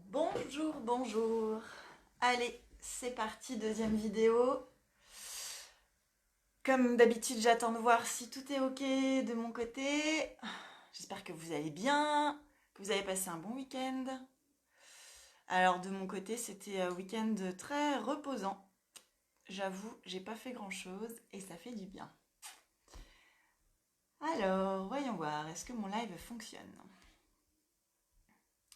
Bonjour, bonjour. Allez, c'est parti, deuxième vidéo. Comme d'habitude, j'attends de voir si tout est ok de mon côté. J'espère que vous allez bien, que vous avez passé un bon week-end. Alors de mon côté, c'était un week-end très reposant. J'avoue, j'ai pas fait grand-chose et ça fait du bien. Alors, voyons voir, est-ce que mon live fonctionne?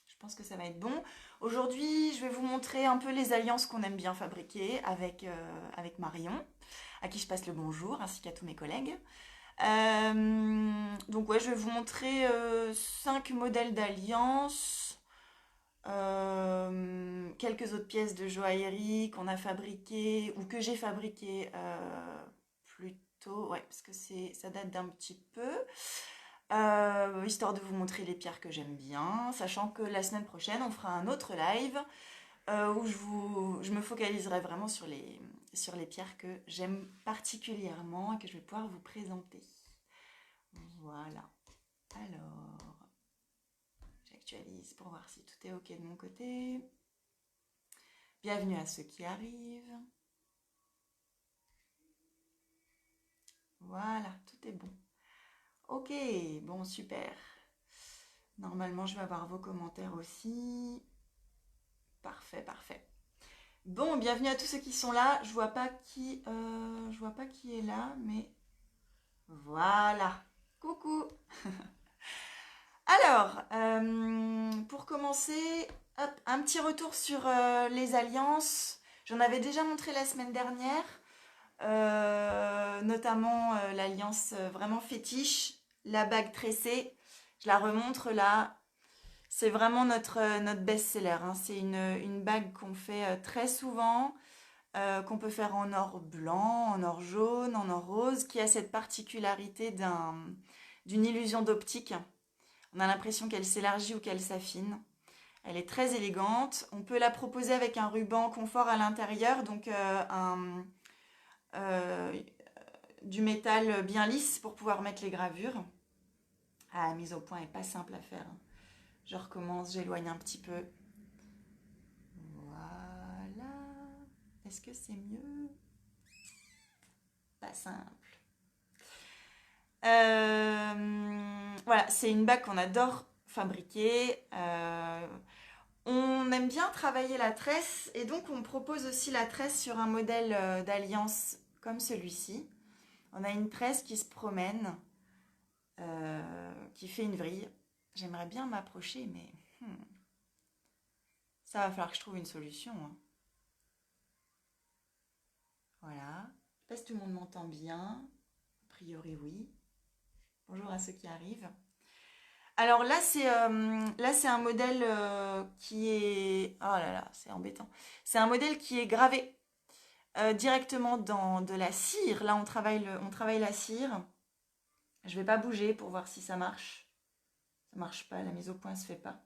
Je pense que ça va être bon. Aujourd'hui, je vais vous montrer un peu les alliances qu'on aime bien fabriquer avec Marion, à qui je passe le bonjour, ainsi qu'à tous mes collègues. Donc ouais, je vais vous montrer 5 modèles d'alliances, quelques autres pièces de joaillerie qu'on a fabriquées ou que j'ai fabriquées plus tôt, ouais, parce que ça date d'un petit peu. Histoire de vous montrer les pierres que j'aime bien, sachant que la semaine prochaine, on fera un autre live où je me focaliserai vraiment sur les pierres que j'aime particulièrement et que je vais pouvoir vous présenter. Voilà. Alors, j'actualise pour voir si tout est ok de mon côté. Bienvenue à ceux qui arrivent. Voilà, tout est bon. Ok, bon, super. Normalement, je vais avoir vos commentaires aussi. Parfait, parfait. Bon, bienvenue à tous ceux qui sont là. Je vois pas qui est là, mais voilà. Coucou. Alors, pour commencer, hop, un petit retour sur les alliances. J'en avais déjà montré la semaine dernière, notamment l'alliance vraiment fétiche, la bague tressée. Je la remontre là. C'est vraiment notre best-seller, hein. C'est une bague qu'on fait très souvent, qu'on peut faire en or blanc, en or jaune, en or rose, qui a cette particularité d'une illusion d'optique. On a l'impression qu'elle s'élargit ou qu'elle s'affine. Elle est très élégante. On peut la proposer avec un ruban confort à l'intérieur, donc euh, du métal bien lisse pour pouvoir mettre les gravures. Ah, la mise au point est pas simple à faire, hein. Je recommence, j'éloigne un petit peu. Voilà. Est-ce que c'est mieux? Pas simple. Voilà, c'est une bague qu'on adore fabriquer. On aime bien travailler la tresse et donc on propose aussi la tresse sur un modèle d'alliance comme celui-ci. On a une tresse qui se promène, qui fait une vrille. J'aimerais bien m'approcher, mais ça va falloir que je trouve une solution, hein. Voilà. Je sais pas si tout le monde m'entend bien. A priori, oui. Bonjour à ceux qui arrivent. Alors là, c'est un modèle qui est... Oh là là, c'est embêtant. C'est un modèle qui est gravé directement dans de la cire. Là, on travaille la cire. Je vais pas bouger pour voir si ça marche. Ça marche pas, la mise au point se fait pas.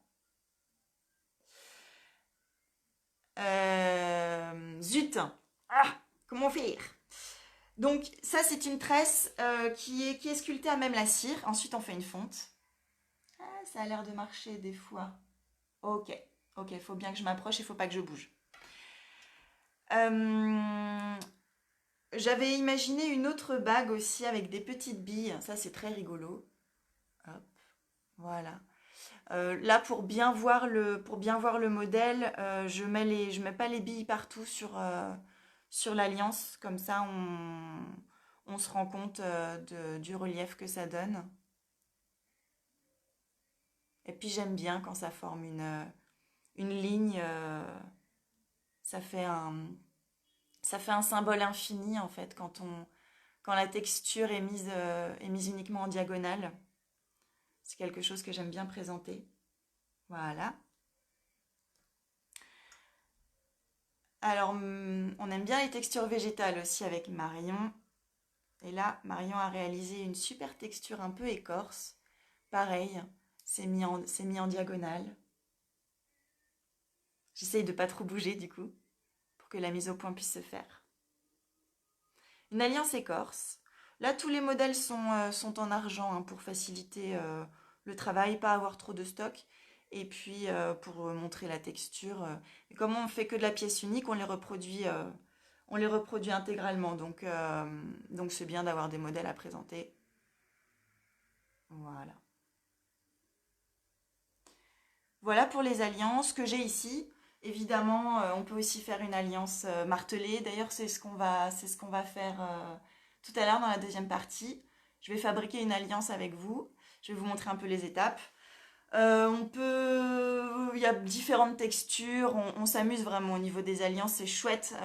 Zut! Ah, comment faire? Donc ça, c'est une tresse qui est sculptée à même la cire. Ensuite, on fait une fonte. Ah, ça a l'air de marcher des fois. Ok, ok, il faut bien que je m'approche, il faut pas que je bouge. Euh, J'avais imaginé une autre bague aussi avec des petites billes. Ça, c'est très rigolo. Hop, voilà. Là, pour bien voir le modèle, je mets pas les billes partout sur l'alliance. Comme ça, on se rend compte du relief que ça donne. Et puis, j'aime bien quand ça forme une ligne. Ça fait un, Ça fait un symbole infini en fait quand la texture est mise uniquement en diagonale. C'est quelque chose que j'aime bien présenter. Voilà. Alors, on aime bien les textures végétales aussi avec Marion. Et là, Marion a réalisé une super texture un peu écorce. Pareil, c'est mis en diagonale. J'essaye de pas trop bouger du coup, pour que la mise au point puisse se faire. Une alliance écorce. Là, tous les modèles sont en argent hein, pour faciliter le travail, pas avoir trop de stock. Et puis pour montrer la texture. Et comme on fait que de la pièce unique, on les reproduit intégralement. Donc c'est bien d'avoir des modèles à présenter. Voilà. Voilà pour les alliances que j'ai ici. Évidemment, on peut aussi faire une alliance martelée. D'ailleurs, c'est ce qu'on va faire tout à l'heure dans la deuxième partie. Je vais fabriquer une alliance avec vous. Je vais vous montrer un peu les étapes. Il y a différentes textures. On s'amuse vraiment au niveau des alliances. C'est chouette.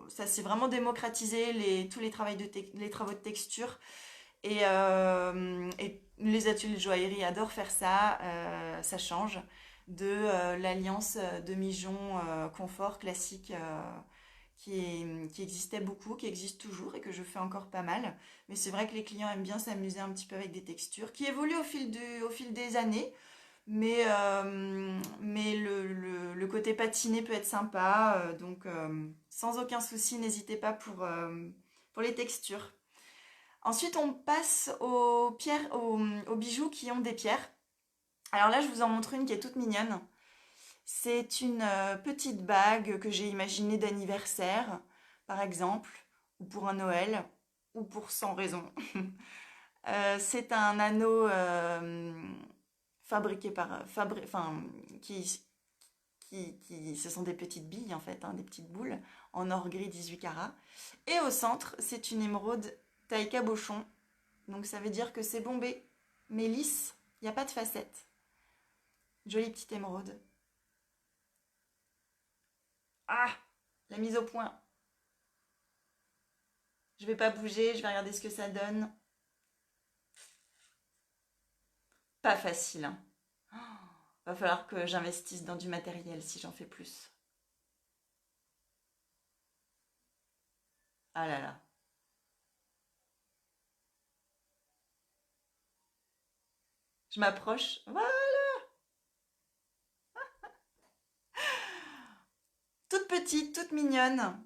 Ça s'est vraiment démocratisé tous les travaux de texture. Et les ateliers de joaillerie adorent faire ça. Ça change de l'alliance demi-jonc confort classique qui existait beaucoup, qui existe toujours et que je fais encore pas mal. Mais c'est vrai que les clients aiment bien s'amuser un petit peu avec des textures qui évoluent au fil des années. Mais le côté patiné peut être sympa. Sans aucun souci, n'hésitez pas pour les textures. Ensuite, on passe aux bijoux qui ont des pierres. Alors là, je vous en montre une qui est toute mignonne. C'est une petite bague que j'ai imaginée d'anniversaire, par exemple, ou pour un Noël, ou pour sans raison. C'est un anneau fabriqué enfin, ce sont des petites billes en fait, hein, des petites boules en or gris 18 carats. Et au centre, c'est une émeraude taille cabochon. Donc ça veut dire que c'est bombé, mais lisse, il n'y a pas de facettes. Jolie petite émeraude. Ah, la mise au point. Je vais pas bouger, je vais regarder ce que ça donne. Pas facile, hein. Va falloir que j'investisse dans du matériel si j'en fais plus. Ah là là. Je m'approche. Voilà. Toute petite, toute mignonne.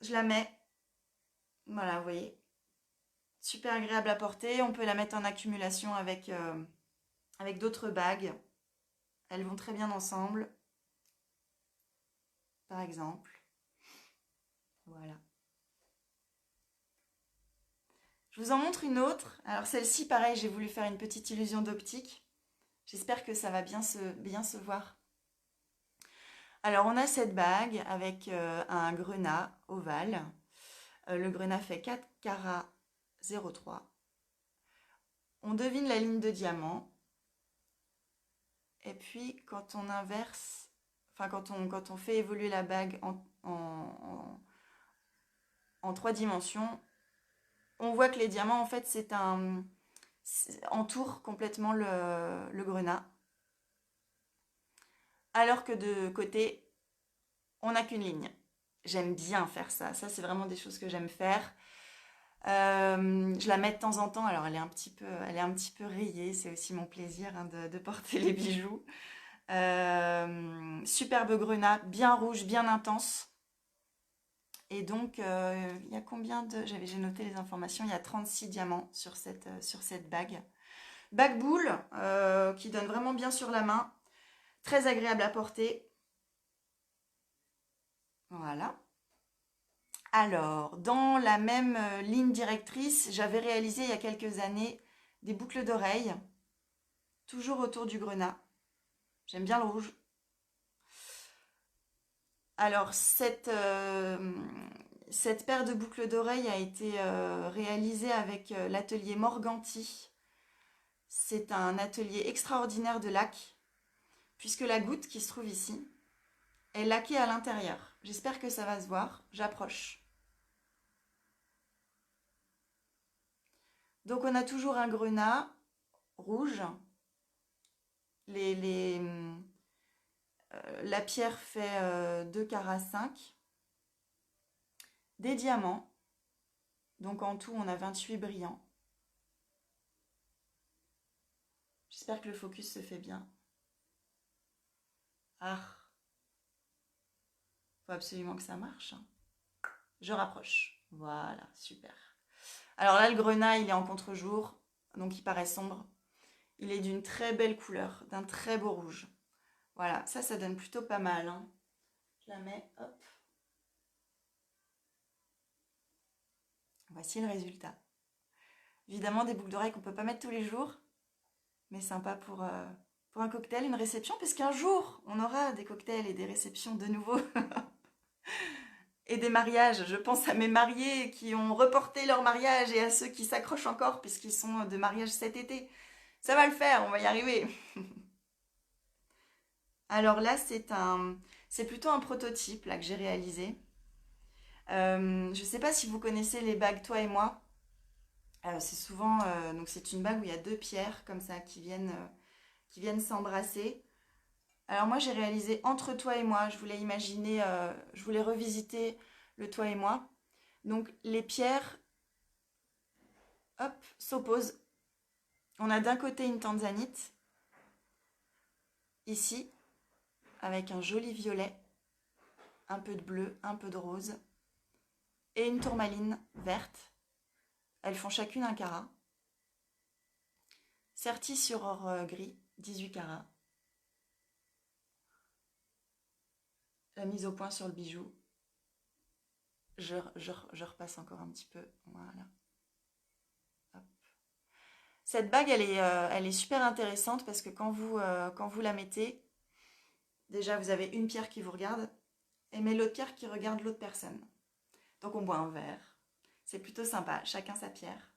Je la mets. Voilà, vous voyez. Super agréable à porter. On peut la mettre en accumulation avec d'autres bagues. Elles vont très bien ensemble, par exemple. Voilà. Je vous en montre une autre. Alors celle-ci, pareil, j'ai voulu faire une petite illusion d'optique. J'espère que ça va bien se voir. Alors on a cette bague avec un grenat ovale. Le grenat fait 4 carats 0,3. On devine la ligne de diamant. Et puis quand on inverse, enfin quand on fait évoluer la bague en 3 dimensions, on voit que les diamants en fait entourent complètement le grenat. Alors que de côté, on n'a qu'une ligne. J'aime bien faire ça. Ça, c'est vraiment des choses que j'aime faire. Je la mets de temps en temps. Alors, elle est un petit peu rayée. C'est aussi mon plaisir hein, de porter les bijoux. Superbe grenat, bien rouge, bien intense. Et donc, il y a combien de... J'ai noté les informations. Il y a 36 diamants sur cette bague. Bague boule qui donne vraiment bien sur la main. Très agréable à porter. Voilà. Alors, dans la même ligne directrice, j'avais réalisé il y a quelques années des boucles d'oreilles, toujours autour du grenat. J'aime bien le rouge. Alors, cette paire de boucles d'oreilles a été réalisée avec l'atelier Morganti. C'est un atelier extraordinaire de lac, puisque la goutte qui se trouve ici est laquée à l'intérieur. J'espère que ça va se voir. J'approche. Donc on a toujours un grenat rouge. La pierre fait 2 carats 5. Des diamants. Donc en tout on a 28 brillants. J'espère que le focus se fait bien. Ah, faut absolument que ça marche, hein. Je rapproche. Voilà, super. Alors là le grenat il est en contre-jour. Donc il paraît sombre. Il est d'une très belle couleur, d'un très beau rouge. Voilà, ça donne plutôt pas mal, hein. Je la mets, hop. Voici le résultat. Évidemment, des boucles d'oreilles qu'on peut pas mettre tous les jours, mais sympa pour un cocktail, une réception, puisqu'un jour, on aura des cocktails et des réceptions de nouveau. Et des mariages. Je pense à mes mariés qui ont reporté leur mariage et à ceux qui s'accrochent encore puisqu'ils sont de mariage cet été. Ça va le faire, on va y arriver. Alors là, c'est plutôt un prototype là que j'ai réalisé. Je ne sais pas si vous connaissez les bagues Toi et moi. C'est souvent, donc c'est une bague où il y a deux pierres comme ça qui viennent s'embrasser. Alors moi, j'ai réalisé entre toi et moi. Je voulais imaginer, je voulais revisiter le toi et moi. Donc les pierres, hop, s'opposent. On a d'un côté une tanzanite, ici, avec un joli violet, un peu de bleu, un peu de rose, et une tourmaline verte. Elles font chacune un carat. Serties sur or gris, 18 carats. La mise au point sur le bijou. Je repasse encore un petit peu. Voilà. Hop. Cette bague, elle est super intéressante parce que quand vous la mettez, déjà vous avez une pierre qui vous regarde, et mais l'autre pierre qui regarde l'autre personne. Donc on boit un verre. C'est plutôt sympa, chacun sa pierre.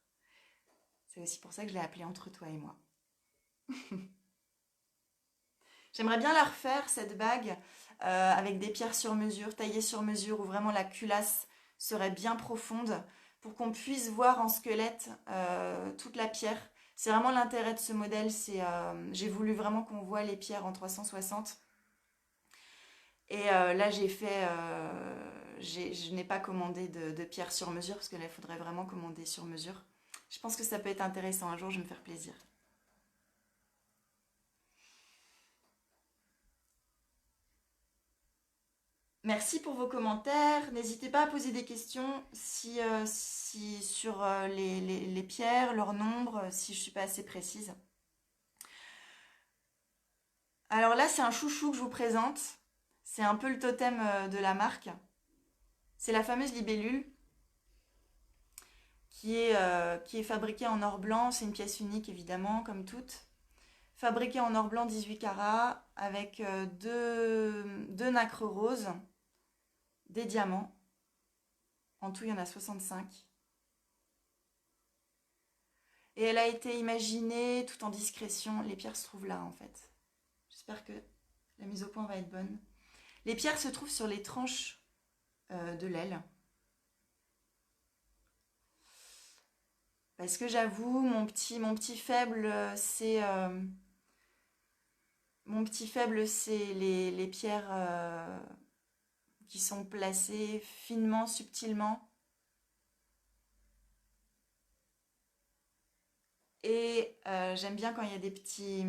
C'est aussi pour ça que je l'ai appelée Entre toi et moi. J'aimerais bien la refaire, cette bague, avec des pierres sur mesure, taillées sur mesure, où vraiment la culasse serait bien profonde, pour qu'on puisse voir en squelette toute la pierre. C'est vraiment l'intérêt de ce modèle, j'ai voulu vraiment qu'on voit les pierres en 360. Et là, je n'ai pas commandé de pierres sur mesure, parce que là, il faudrait vraiment commander sur mesure. Je pense que ça peut être intéressant, un jour, je vais me faire plaisir. Merci pour vos commentaires. N'hésitez pas à poser des questions si sur les pierres, leur nombre, si je ne suis pas assez précise. Alors là, c'est un chouchou que je vous présente. C'est un peu le totem de la marque. C'est la fameuse libellule qui est fabriquée en or blanc. C'est une pièce unique, évidemment, comme toutes. Fabriquée en or blanc 18 carats avec deux nacres roses, des diamants. En tout, il y en a 65. Et elle a été imaginée tout en discrétion. Les pierres se trouvent là, en fait. J'espère que la mise au point va être bonne. Les pierres se trouvent sur les tranches de l'aile. Parce que j'avoue, mon petit faible, c'est les pierres qui sont placées finement, subtilement. Et j'aime bien quand il y a des petits,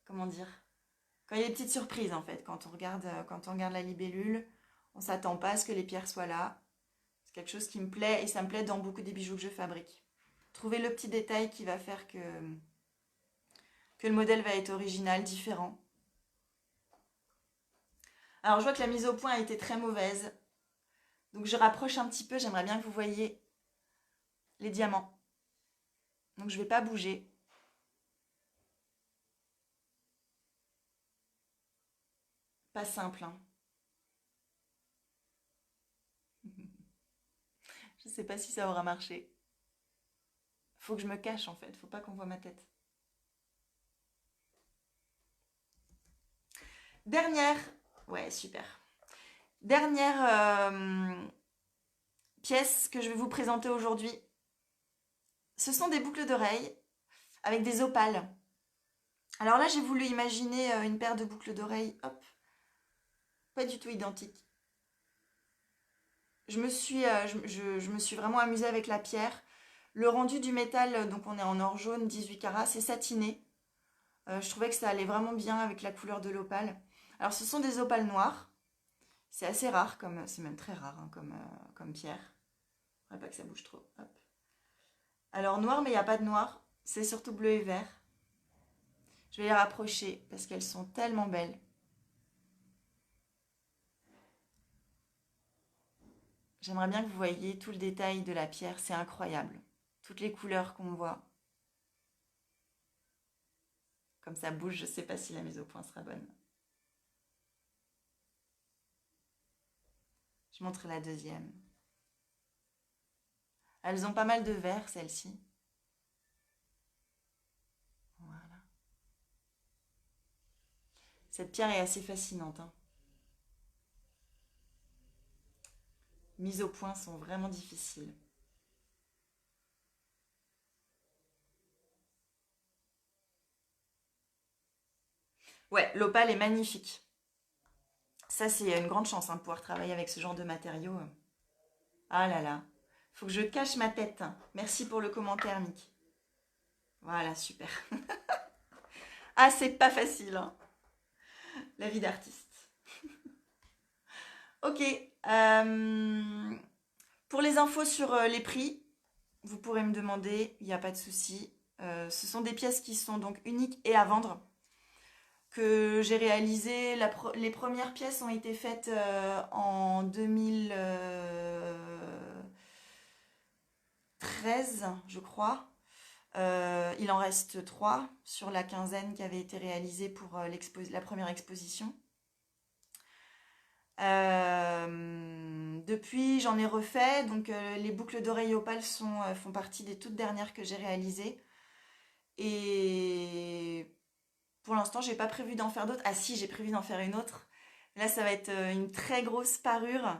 comment dire, quand il y a des petites surprises en fait. Quand on regarde la libellule, on s'attend pas à ce que les pierres soient là. C'est quelque chose qui me plaît et ça me plaît dans beaucoup des bijoux que je fabrique. Trouver le petit détail qui va faire que le modèle va être original, différent. Alors je vois que la mise au point a été très mauvaise. Donc je rapproche un petit peu, j'aimerais bien que vous voyiez les diamants. Donc je ne vais pas bouger. Pas simple, hein. Je ne sais pas si ça aura marché. Faut que je me cache en fait, faut pas qu'on voit ma tête. Dernière, ouais super. Dernière pièce que je vais vous présenter aujourd'hui. Ce sont des boucles d'oreilles avec des opales. Alors là, j'ai voulu imaginer une paire de boucles d'oreilles, hop, pas du tout identiques. Je me suis vraiment amusée avec la pierre. Le rendu du métal, donc on est en or jaune, 18 carats, c'est satiné. Je trouvais que ça allait vraiment bien avec la couleur de l'opale. Alors ce sont des opales noires. C'est assez rare, c'est même très rare hein, comme pierre. Il ne faudrait pas que ça bouge trop. Hop. Alors noir, mais il n'y a pas de noir. C'est surtout bleu et vert. Je vais les rapprocher parce qu'elles sont tellement belles. J'aimerais bien que vous voyiez tout le détail de la pierre, c'est incroyable. Toutes les couleurs qu'on voit. Comme ça bouge, je ne sais pas si la mise au point sera bonne. Je montre la deuxième. Elles ont pas mal de vert, celles-ci. Voilà. Cette pierre est assez fascinante, hein. Mise au point sont vraiment difficiles. Ouais, l'opale est magnifique. Ça, c'est une grande chance, hein, de pouvoir travailler avec ce genre de matériaux. Ah là là. Faut que je cache ma tête. Merci pour le commentaire, Mick. Voilà, super. Ah, c'est pas facile, hein, la vie d'artiste. Ok. Pour les infos sur les prix, vous pourrez me demander, il n'y a pas de souci. Ce sont des pièces qui sont donc uniques et à vendre, que j'ai réalisées. Les premières pièces ont été faites en 2013, je crois. Il en reste 3 sur la quinzaine qui avait été réalisée pour la première exposition. Depuis, j'en ai refait. Donc, les boucles d'oreilles opales font partie des toutes dernières que j'ai réalisées. Et pour l'instant, j'ai pas prévu d'en faire d'autres. Ah si, j'ai prévu d'en faire une autre. Là, ça va être une très grosse parure.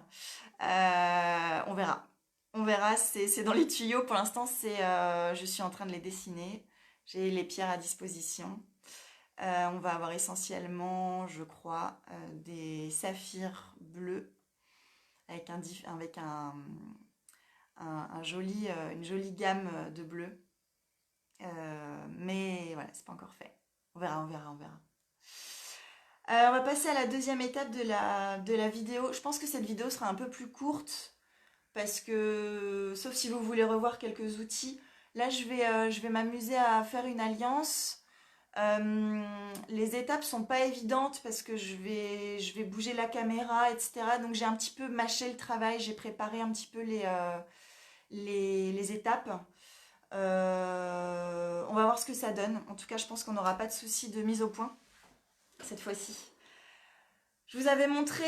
On verra. On verra, c'est dans les tuyaux. Pour l'instant, je suis en train de les dessiner. J'ai les pierres à disposition. On va avoir essentiellement, je crois, des saphirs bleus avec une jolie gamme de bleu. Mais voilà, c'est pas encore fait. On verra, on verra, on verra. On va passer à la deuxième étape de la vidéo. Je pense que cette vidéo sera un peu plus courte parce que, sauf si vous voulez revoir quelques outils, là je vais m'amuser à faire une alliance. Les étapes sont pas évidentes parce que je vais bouger la caméra, etc. Donc j'ai un petit peu mâché le travail, j'ai préparé un petit peu les étapes. On va voir ce que ça donne. En tout cas, je pense qu'on n'aura pas de souci de mise au point cette fois-ci. Je vous avais montré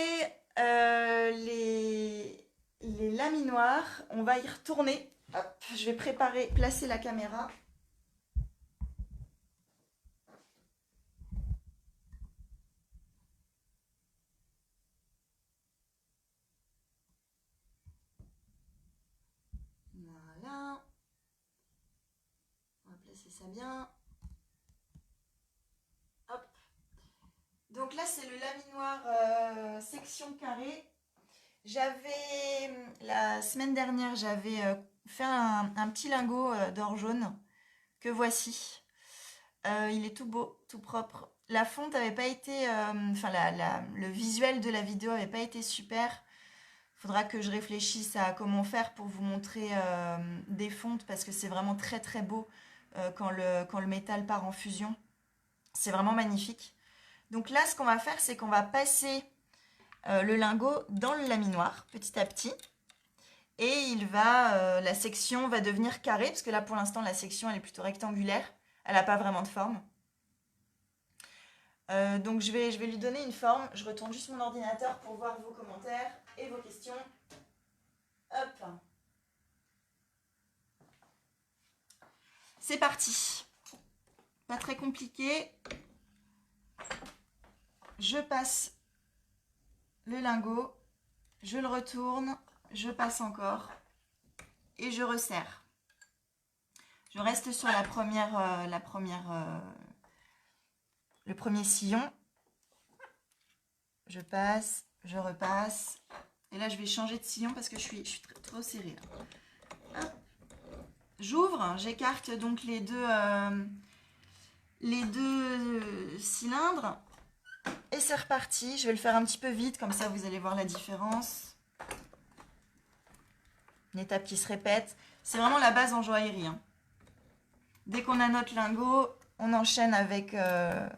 les laminoirs. On va y retourner. Hop, je vais placer la caméra. Voilà. On va placer ça bien. Hop. Donc là, c'est le laminoir section carrée. La semaine dernière, j'avais fait un petit lingot d'or jaune que voici. Il est tout beau, tout propre. La fonte avait pas été, enfin le visuel de la vidéo avait pas été super. Faudra que je réfléchisse à comment faire pour vous montrer des fontes parce que c'est vraiment très très beau quand le métal part en fusion. C'est vraiment magnifique. Donc là, ce qu'on va faire, c'est qu'on va passer le lingot dans le laminoir petit à petit. Et la section va devenir carrée, parce que là pour l'instant la section elle est plutôt rectangulaire. Elle n'a pas vraiment de forme. Donc je vais lui donner une forme. Je retourne juste mon ordinateur pour voir vos commentaires et vos questions. Hop. C'est parti. Pas très compliqué. Je passe le lingot, je le retourne, je passe encore et je resserre. Je reste sur le premier sillon. Je passe, je repasse. Et là, je vais changer de sillon parce que je suis trop serrée. J'ouvre, j'écarte donc les deux cylindres. Et c'est reparti. Je vais le faire un petit peu vite, comme ça vous allez voir la différence. Une étape qui se répète. C'est vraiment la base en joaillerie, hein. Dès qu'on a notre lingot, On enchaîne avec le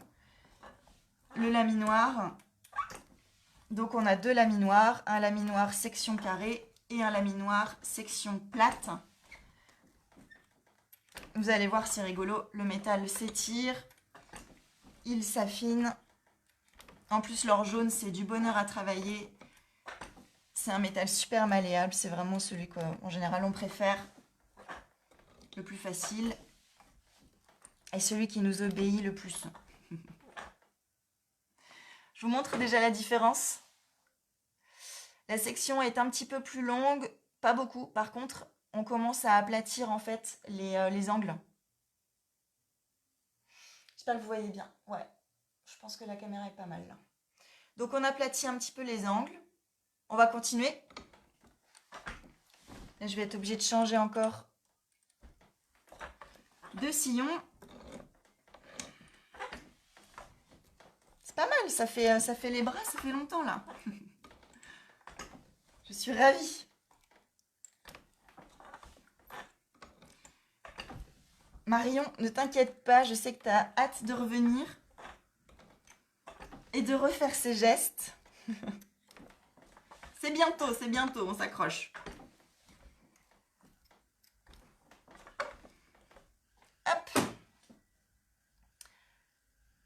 laminoir. Donc on a deux laminoirs, un laminoir section carrée et un laminoir section plate. Vous allez voir, c'est rigolo, le métal s'étire, il s'affine. En plus, l'or jaune, c'est du bonheur à travailler. C'est un métal super malléable, c'est vraiment celui qu'en général on préfère, le plus facile, et celui qui nous obéit le plus. Je vous montre déjà la différence. La section est un petit peu plus longue, pas beaucoup. Par contre, on commence à aplatir en fait les angles. J'espère que vous voyez bien. Ouais, je pense que la caméra est pas mal là. Donc on aplatit un petit peu les angles. On va continuer. Là, je vais être obligée de changer encore de sillon. C'est pas mal, ça fait les bras, ça fait longtemps là. Je suis ravie. Marion, ne t'inquiète pas, je sais que tu as hâte de revenir et de refaire ces gestes. C'est bientôt, on s'accroche. Hop.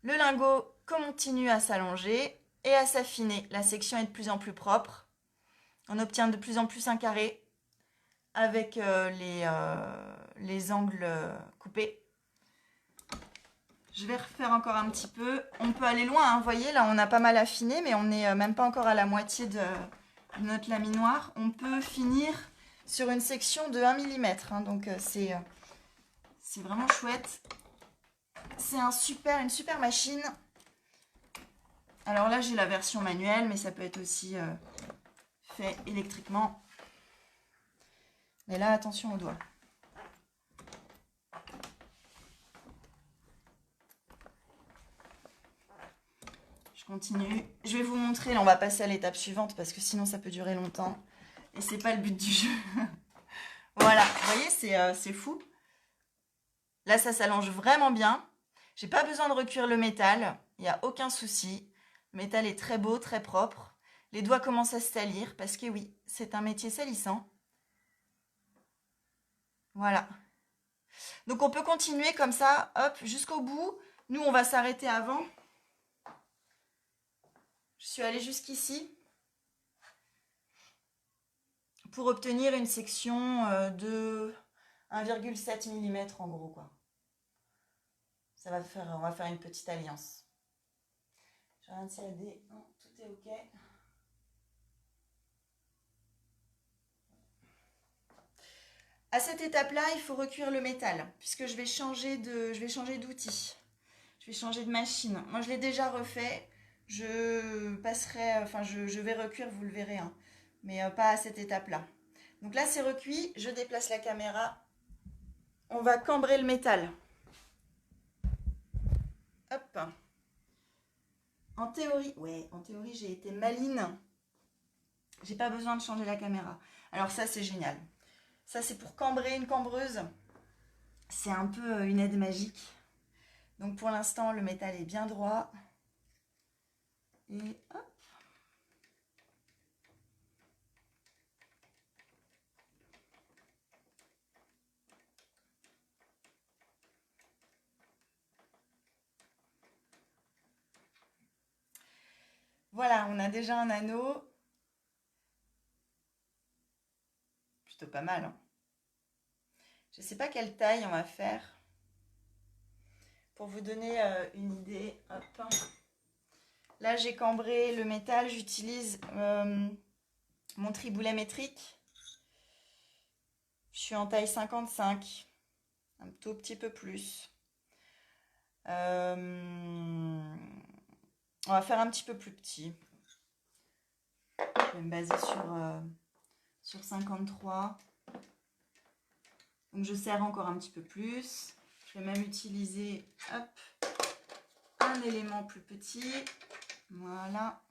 Le lingot continue à s'allonger et à s'affiner. La section est de plus en plus propre. On obtient de plus en plus un carré avec les angles coupés. Je vais refaire encore un petit peu. On peut aller loin, hein. Vous voyez, là, on a pas mal affiné, mais on n'est même pas encore à la moitié de notre laminoir. On peut finir sur une section de 1 mm. Hein, donc, c'est vraiment chouette. C'est une super machine. Alors là, j'ai la version manuelle, mais ça peut être aussi fait électriquement. Mais là, attention aux doigts. Je continue. Je vais vous montrer. Là, on va passer à l'étape suivante parce que sinon, ça peut durer longtemps. Et c'est pas le but du jeu. Voilà. Vous voyez, c'est fou. Là, ça s'allonge vraiment bien. J'ai pas besoin de recuire le métal. Il n'y a aucun souci. Le métal est très beau, très propre. Les doigts commencent à se salir parce que oui, c'est un métier salissant. Voilà. Donc on peut continuer comme ça, hop, jusqu'au bout. Nous, on va s'arrêter avant. Je suis allée jusqu'ici pour obtenir une section de 1,7 mm en gros, quoi. On va faire une petite alliance. Je regarde s'il y a des... Non, tout est OK. À cette étape-là, il faut recuire le métal, puisque je vais changer d'outil. Je vais changer de machine. Moi, je l'ai déjà refait. Je vais recuire, vous le verrez, hein, mais pas à cette étape-là. Donc là, c'est recuit. Je déplace la caméra. On va cambrer le métal. Hop. En théorie, j'ai été maline. J'ai pas besoin de changer la caméra. Alors ça, c'est génial. Ça, c'est pour cambrer une cambreuse. C'est un peu une aide magique. Donc pour l'instant, le métal est bien droit. Et hop. Voilà, on a déjà un anneau. Plutôt pas mal, hein. Je ne sais pas quelle taille on va faire. Pour vous donner une idée, hop. Là, j'ai cambré le métal. J'utilise mon triboulet métrique. Je suis en taille 55. Un tout petit peu plus. On va faire un petit peu plus petit. Je vais me baser sur 53. Donc je serre encore un petit peu plus. Je vais même utiliser un élément plus petit. Voilà.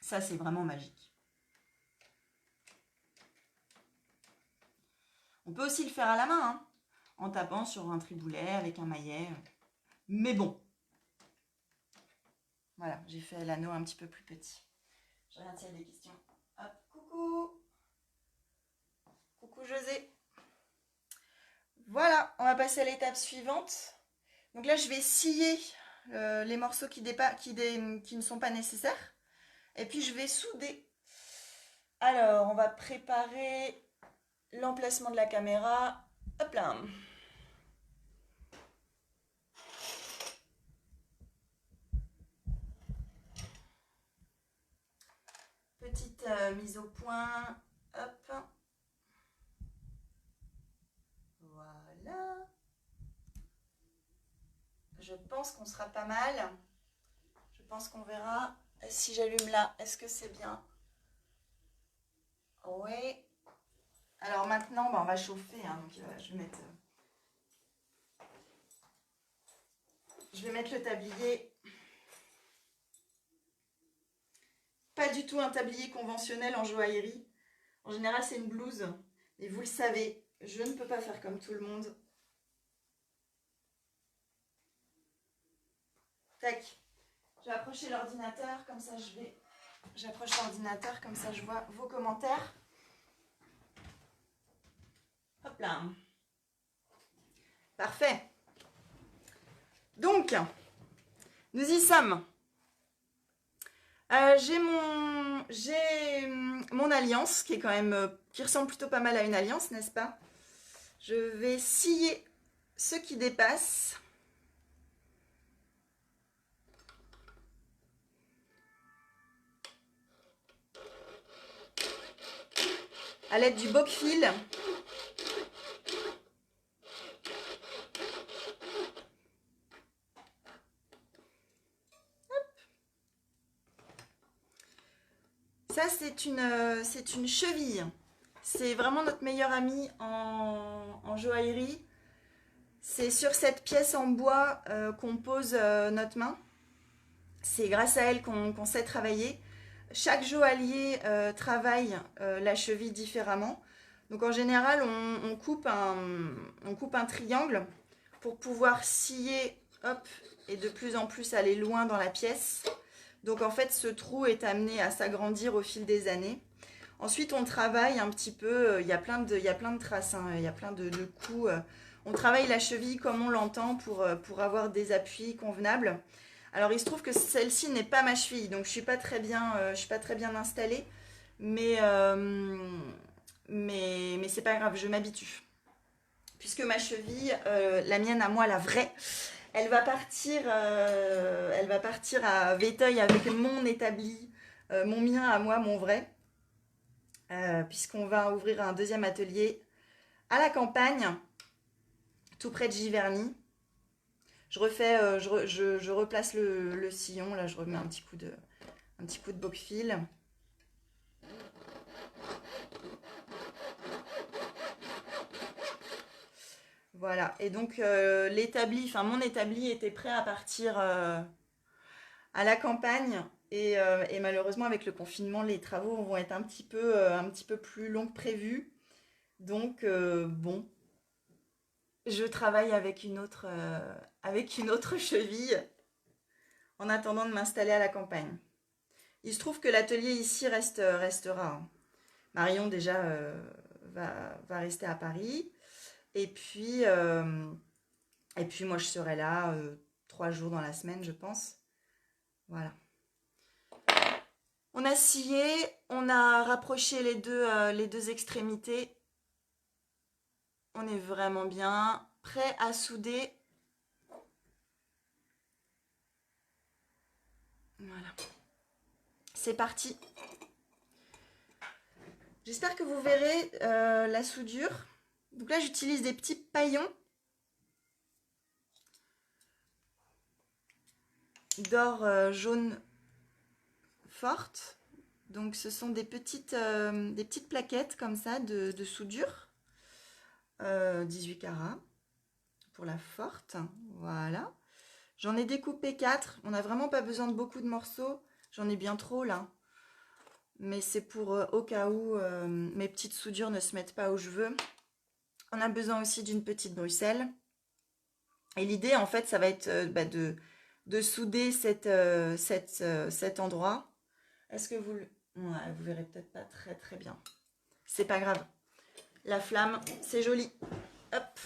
Ça, c'est vraiment magique. On peut aussi le faire à la main, hein, en tapant sur un triboulet avec un maillet. Mais bon. Voilà, j'ai fait l'anneau un petit peu plus petit. Je regarde s'il y a des questions. Hop, coucou. Coucou José. Voilà, on va passer à l'étape suivante. Donc là, je vais scier les morceaux qui ne sont pas nécessaires. Et puis, je vais souder. Alors, on va préparer l'emplacement de la caméra. Hop là. Petite mise au point. Hop. Voilà. Je pense qu'on sera pas mal. Je pense qu'on verra. Si j'allume là, est-ce que c'est bien? Oui. Alors maintenant, on va chauffer. Hein, donc, je vais mettre le tablier. Pas du tout un tablier conventionnel en joaillerie. En général, c'est une blouse. Et vous le savez, je ne peux pas faire comme tout le monde. Tac. Je vais approcher l'ordinateur, comme ça j'approche l'ordinateur, comme ça je vois vos commentaires. Hop là. Parfait. Donc, nous y sommes. J'ai mon alliance qui est quand même qui ressemble plutôt pas mal à une alliance, n'est-ce pas? Je vais scier ce qui dépasse. À l'aide du boc-fil. Ça, c'est une cheville. C'est vraiment notre meilleur ami en joaillerie. C'est sur cette pièce en bois qu'on pose notre main. C'est grâce à elle qu'on sait travailler. Chaque joaillier travaille la cheville différemment. Donc en général, on coupe un triangle pour pouvoir scier, hop, et de plus en plus aller loin dans la pièce. Donc en fait, ce trou est amené à s'agrandir au fil des années. Ensuite, on travaille un petit peu, il y a plein de traces, hein, il y a plein de coups. On travaille la cheville comme on l'entend pour avoir des appuis convenables. Alors il se trouve que celle-ci n'est pas ma cheville, donc je suis pas très bien installée, mais c'est pas grave, je m'habitue. Puisque ma cheville, la mienne à moi, la vraie, elle va partir à Véteuil avec mon établi, mon mien à moi, mon vrai, puisqu'on va ouvrir un deuxième atelier à la campagne, tout près de Giverny. Je replace le sillon, là je remets un petit coup de boc-fil. Voilà, et donc mon établi était prêt à partir à la campagne. Et malheureusement, avec le confinement, les travaux vont être un petit peu plus longs que prévu. Donc, bon, je travaille avec une autre cheville en attendant de m'installer à la campagne. Il se trouve que l'atelier ici restera. Hein. Marion, déjà, va rester à Paris. Et puis moi, je serai là 3 jours dans la semaine, je pense. Voilà. On a scié, on a rapproché les deux extrémités. On est vraiment bien prêt à souder. Voilà. C'est parti. J'espère que vous verrez la soudure. Donc là, j'utilise des petits paillons d'or jaune forte. Donc ce sont des petites plaquettes comme ça de soudure. 18 carats pour la forte. Voilà. J'en ai découpé 4. On n'a vraiment pas besoin de beaucoup de morceaux. J'en ai bien trop là. mais c'est pour au cas où mes petites soudures ne se mettent pas où je veux. On a besoin aussi d'une petite bruxelle. Et l'idée, en fait, ça va être de souder cet endroit. Est-ce que vous le... Ouais, vous verrez peut-être pas très très bien. C'est pas grave. La flamme, c'est joli. Hop.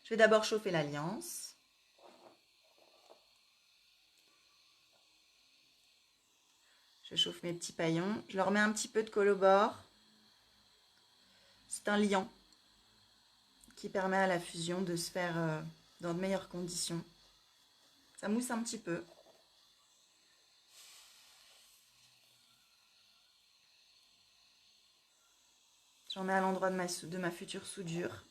Je vais d'abord chauffer l'alliance. Je chauffe mes petits paillons. Je leur mets un petit peu de collabore. C'est un liant qui permet à la fusion de se faire dans de meilleures conditions. Ça mousse un petit peu. J'en mets à l'endroit de ma future soudure.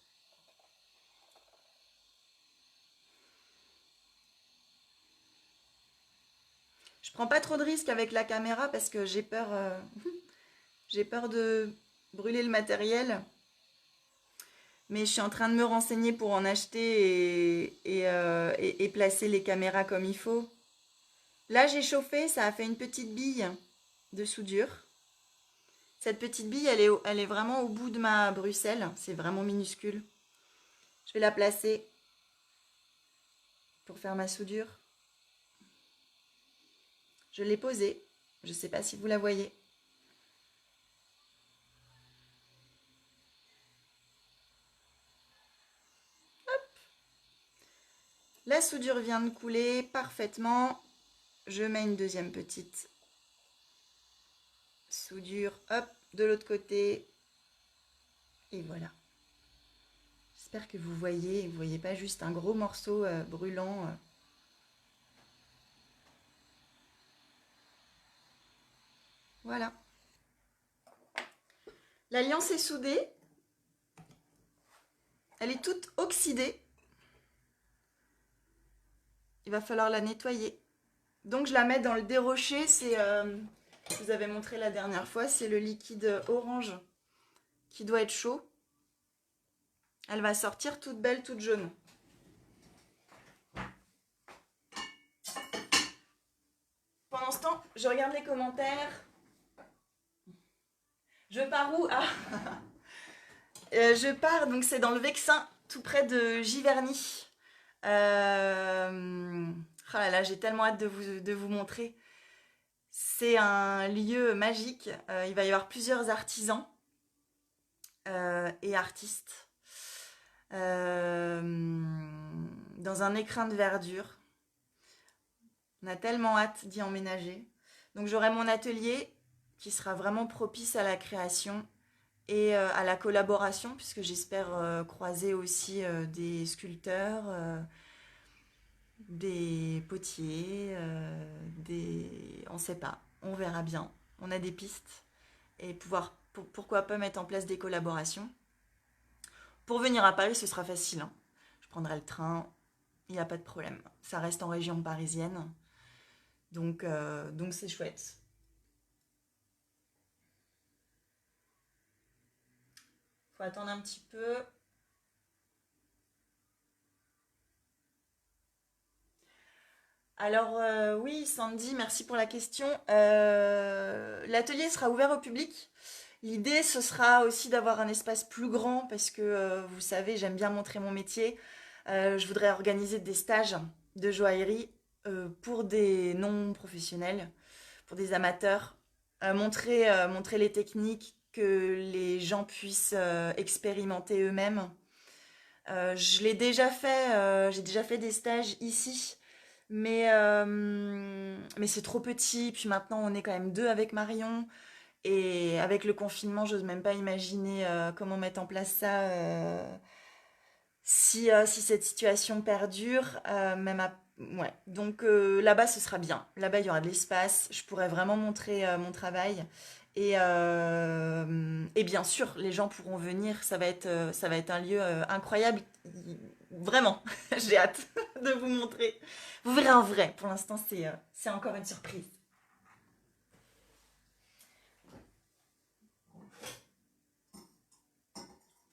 Je prends pas trop de risques avec la caméra parce que j'ai peur, j'ai peur de brûler le matériel. Mais je suis en train de me renseigner pour en acheter et placer les caméras comme il faut. Là, j'ai chauffé, ça a fait une petite bille de soudure. Cette petite bille, elle est vraiment au bout de ma bruxelle. C'est vraiment minuscule. Je vais la placer pour faire ma soudure. Je l'ai posée. Je ne sais pas si vous la voyez. La soudure vient de couler parfaitement. Je mets une deuxième petite soudure, hop, de l'autre côté. Et voilà. J'espère que vous voyez pas juste un gros morceau brûlant. Voilà. L'alliance est soudée. Elle est toute oxydée. Il va falloir la nettoyer. Donc je la mets dans le dérocher. C'est, je vous avais montré la dernière fois, c'est le liquide orange qui doit être chaud. Elle va sortir toute belle, toute jaune. Pendant ce temps, je regarde les commentaires. Je pars où? Ah je pars, donc c'est dans le Vexin, tout près de Giverny. Oh là là, j'ai tellement hâte de vous montrer. C'est un lieu magique. Il va y avoir plusieurs artisans et artistes euh, dans un écrin de verdure. On a tellement hâte d'y emménager. Donc j'aurai mon atelier qui sera vraiment propice à la création et à la collaboration, puisque j'espère croiser aussi des sculpteurs, des potiers, on ne sait pas, on verra bien. On a des pistes et pourquoi pas mettre en place des collaborations. Pour venir à Paris, ce sera facile, hein. Je prendrai le train, il n'y a pas de problème. Ça reste en région parisienne, donc c'est chouette. Faut attendre un petit peu. Alors oui, Sandy, merci pour la question. L'atelier sera ouvert au public. L'idée, ce sera aussi d'avoir un espace plus grand parce que, vous savez, j'aime bien montrer mon métier. Je voudrais organiser des stages de joaillerie pour des non-professionnels, pour des amateurs. Montrer les techniques, que les gens puissent expérimenter eux-mêmes. Je l'ai déjà fait, j'ai déjà fait des stages ici, mais c'est trop petit. Puis maintenant, on est quand même deux avec Marion. Et avec le confinement, j'ose même pas imaginer comment mettre en place ça si cette situation perdure. Ouais. Donc là-bas, ce sera bien. Là-bas, il y aura de l'espace. Je pourrais vraiment montrer mon travail. Et bien sûr, les gens pourront venir. Ça va être un lieu incroyable. Vraiment, j'ai hâte de vous montrer. Vous verrez en vrai. Pour l'instant, c'est encore une surprise.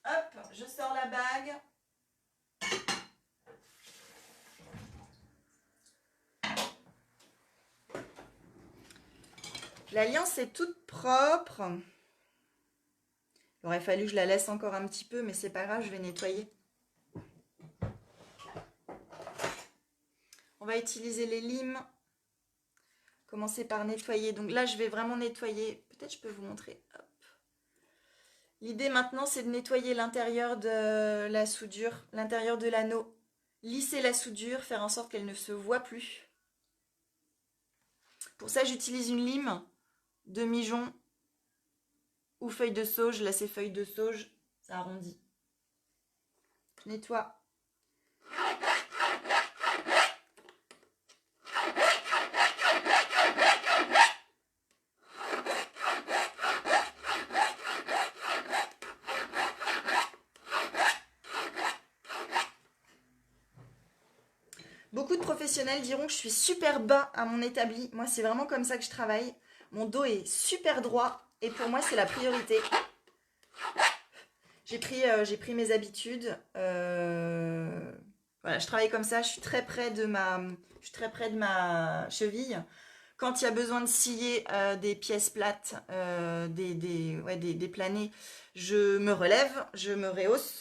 Hop, je sors la bague. L'alliance est toute propre. Il aurait fallu que je la laisse encore un petit peu, mais c'est pas grave, je vais nettoyer. On va utiliser les limes. Commencer par nettoyer. Donc là, je vais vraiment nettoyer. Peut-être je peux vous montrer. L'idée maintenant, c'est de nettoyer l'intérieur de la soudure, l'intérieur de l'anneau. Lisser la soudure, faire en sorte qu'elle ne se voit plus. Pour ça, j'utilise une lime, demi-jonc ou feuille de sauge. Là, c'est feuille de sauge, ça arrondit. Je nettoie. Beaucoup de professionnels diront que je suis super bas à mon établi. Moi, c'est vraiment comme ça que je travaille. Mon dos est super droit et pour moi, c'est la priorité. J'ai pris mes habitudes. Voilà, je travaille comme ça. Je suis très près de ma cheville. Quand il y a besoin de scier des pièces plates, des planés, je me relève, je me rehausse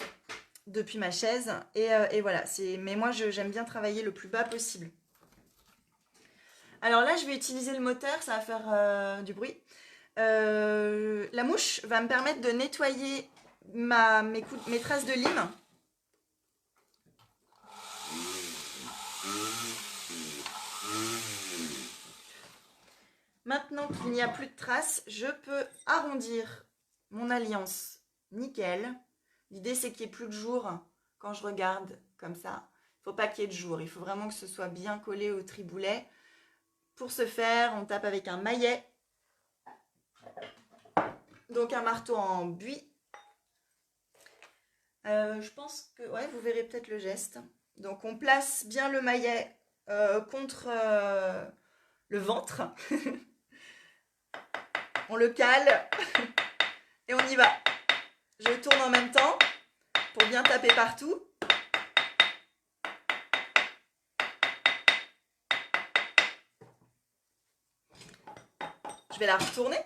depuis ma chaise. Et voilà, mais moi, j'aime bien travailler le plus bas possible. Alors là, je vais utiliser le moteur, ça va faire du bruit. La mouche va me permettre de nettoyer mes traces de lime. Maintenant qu'il n'y a plus de traces, je peux arrondir mon alliance nickel. L'idée, c'est qu'il n'y ait plus de jour quand je regarde comme ça. Il ne faut pas qu'il y ait de jour, il faut vraiment que ce soit bien collé au triboulet. Pour ce faire, on tape avec un maillet, donc un marteau en buis. Je pense que, ouais, vous verrez peut-être le geste. Donc on place bien le maillet contre le ventre. On le cale et on y va. Je tourne en même temps pour bien taper partout. Je vais la retourner.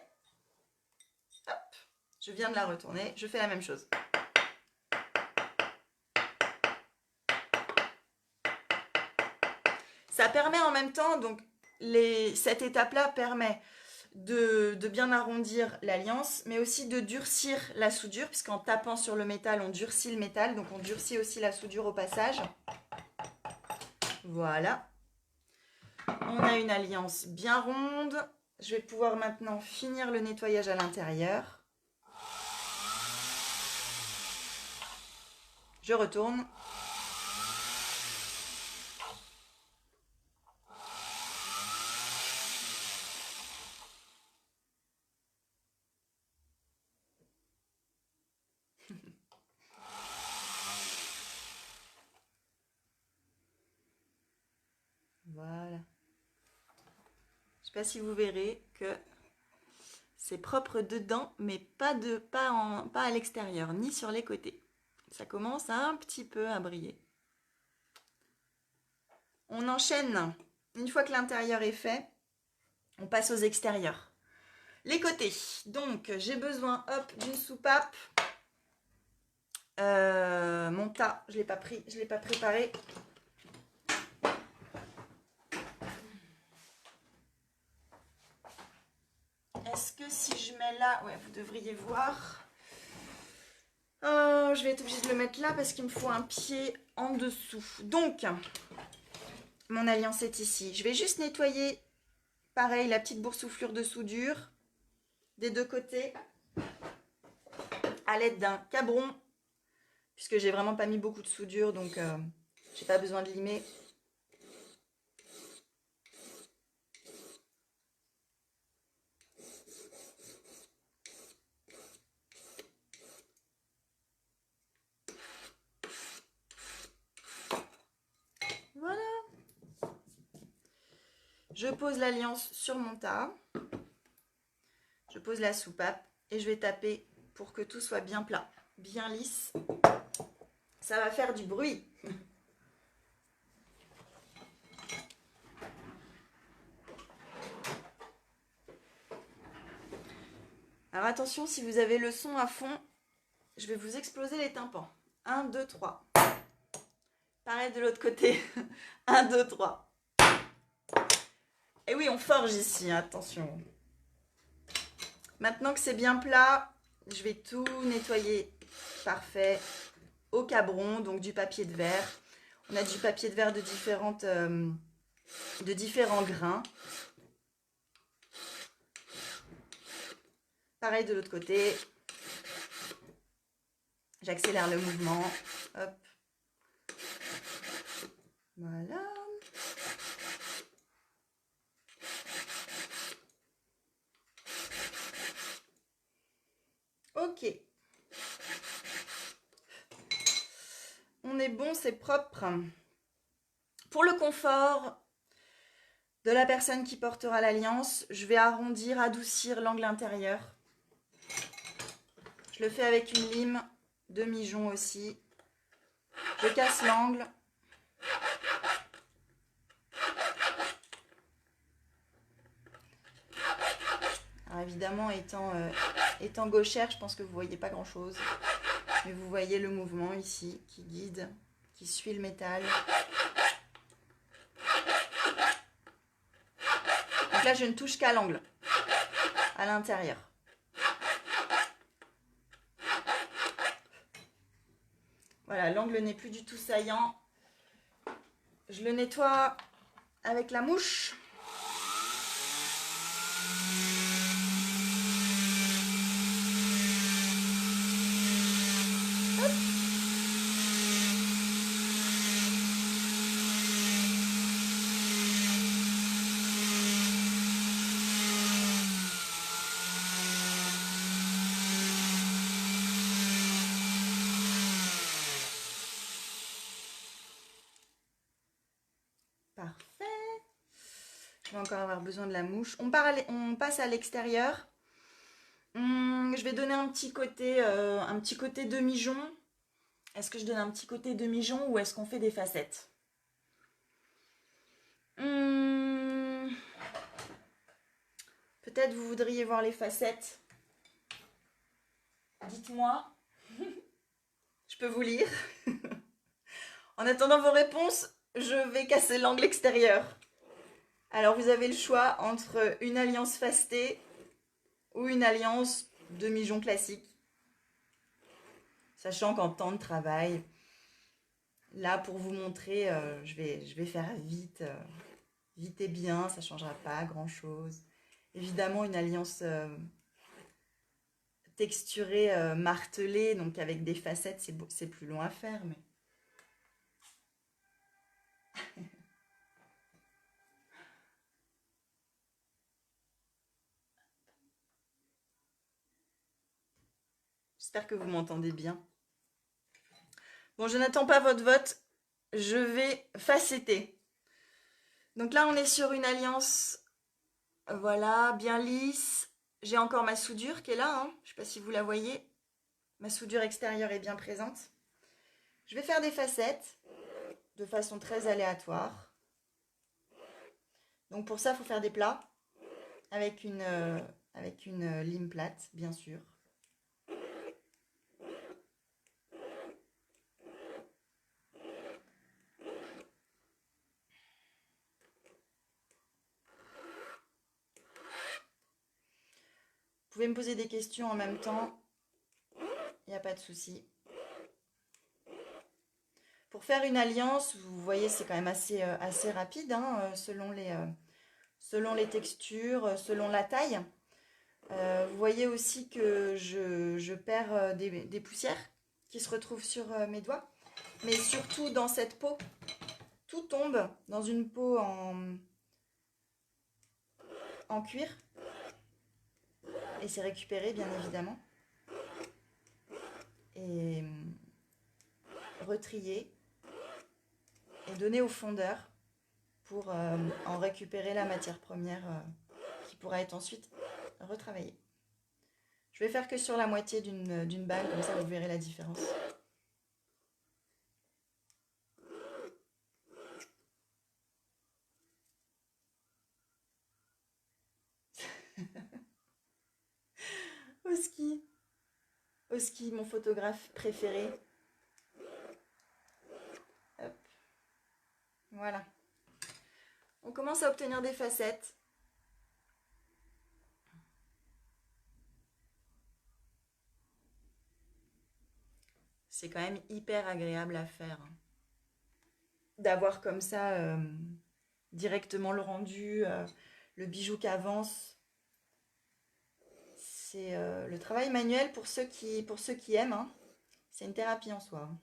Hop, je viens de la retourner. Je fais la même chose. Ça permet en même temps, donc cette étape-là permet de bien arrondir l'alliance, mais aussi de durcir la soudure, puisqu'en tapant sur le métal, on durcit le métal, donc on durcit aussi la soudure au passage. Voilà. On a une alliance bien ronde. Je vais pouvoir maintenant finir le nettoyage à l'intérieur. Je retourne. Voilà. Je ne sais pas si vous verrez que c'est propre dedans, mais pas à l'extérieur, ni sur les côtés. Ça commence un petit peu à briller. On enchaîne. Une fois que l'intérieur est fait, on passe aux extérieurs. Les côtés. Donc, j'ai besoin, hop, d'une soupape. Mon tas, je ne l'ai pas pris, je ne l'ai pas préparé. Est-ce que si je mets là, ouais, vous devriez voir. Je vais être obligée de le mettre là parce qu'il me faut un pied en dessous. Donc, mon alliance est ici. Je vais juste nettoyer, pareil, la petite boursouflure de soudure des deux côtés à l'aide d'un cabron, puisque j'ai vraiment pas mis beaucoup de soudure, donc j'ai pas besoin de limer. Voilà. Je pose l'alliance sur mon tas. Je pose la soupape et je vais taper pour que tout soit bien plat, bien lisse. Ça va faire du bruit. Alors attention, si vous avez le son à fond, je vais vous exploser les tympans. 1, 2, 3. Pareil de l'autre côté. 1, 2, 3. Et oui, on forge ici, attention. Maintenant que c'est bien plat, je vais tout nettoyer. Parfait. Au cabron, donc du papier de verre. On a du papier de verre de différents grains. Pareil de l'autre côté. J'accélère le mouvement. Hop. Voilà. Ok. On est bon, c'est propre. Pour le confort de la personne qui portera l'alliance, je vais arrondir, adoucir l'angle intérieur. Je le fais avec une lime de mijon aussi. Je casse l'angle. Alors évidemment, étant gauchère, je pense que vous ne voyez pas grand-chose. Mais vous voyez le mouvement ici qui guide, qui suit le métal. Donc là, je ne touche qu'à l'angle, à l'intérieur. Voilà, l'angle n'est plus du tout saillant. Je le nettoie avec la mouche. Hop. Parfait. Je vais encore avoir besoin de la mouche. On passe à l'extérieur. Je vais donner un petit côté demi-jonc. Est-ce que je donne un petit côté demi-jonc ou est-ce qu'on fait des facettes? Peut-être vous voudriez voir les facettes. Dites-moi. Je peux vous lire. En attendant vos réponses, je vais casser l'angle extérieur. Alors vous avez le choix entre une alliance facetée ou une alliance demi-jonc classique. Sachant qu'en temps de travail, là pour vous montrer, je vais faire vite, vite et bien, ça ne changera pas grand-chose. Évidemment une alliance texturée, martelée, donc avec des facettes, c'est plus long à faire. Mais... J'espère que vous m'entendez bien. Bon, je n'attends pas votre vote. Je vais facetter. Donc là, on est sur une alliance, voilà, bien lisse. J'ai encore ma soudure qui est là. Hein. Je ne sais pas si vous la voyez. Ma soudure extérieure est bien présente. Je vais faire des facettes de façon très aléatoire. Donc pour ça, il faut faire des plats avec une lime plate, bien sûr. Vous pouvez me poser des questions en même temps, il n'y a pas de souci. Pour faire une alliance, vous voyez, c'est quand même assez rapide, hein, selon les textures, selon la taille. Vous voyez aussi que je perds des poussières qui se retrouvent sur mes doigts. Mais surtout dans cette peau, tout tombe dans une peau en cuir. Et c'est récupéré, bien évidemment. Et retrié et donné au fondeur pour en récupérer la matière première qui pourra être ensuite retravaillée. Je vais faire que sur la moitié d'une bague, comme ça vous verrez la différence. Vous Oski. Oski, mon photographe préféré. Hop. Voilà. On commence à obtenir des facettes. C'est quand même hyper agréable à faire, hein. D'avoir comme ça directement le rendu, le bijou qui avance. C'est le travail manuel pour ceux qui aiment, hein. C'est une thérapie en soi, hein.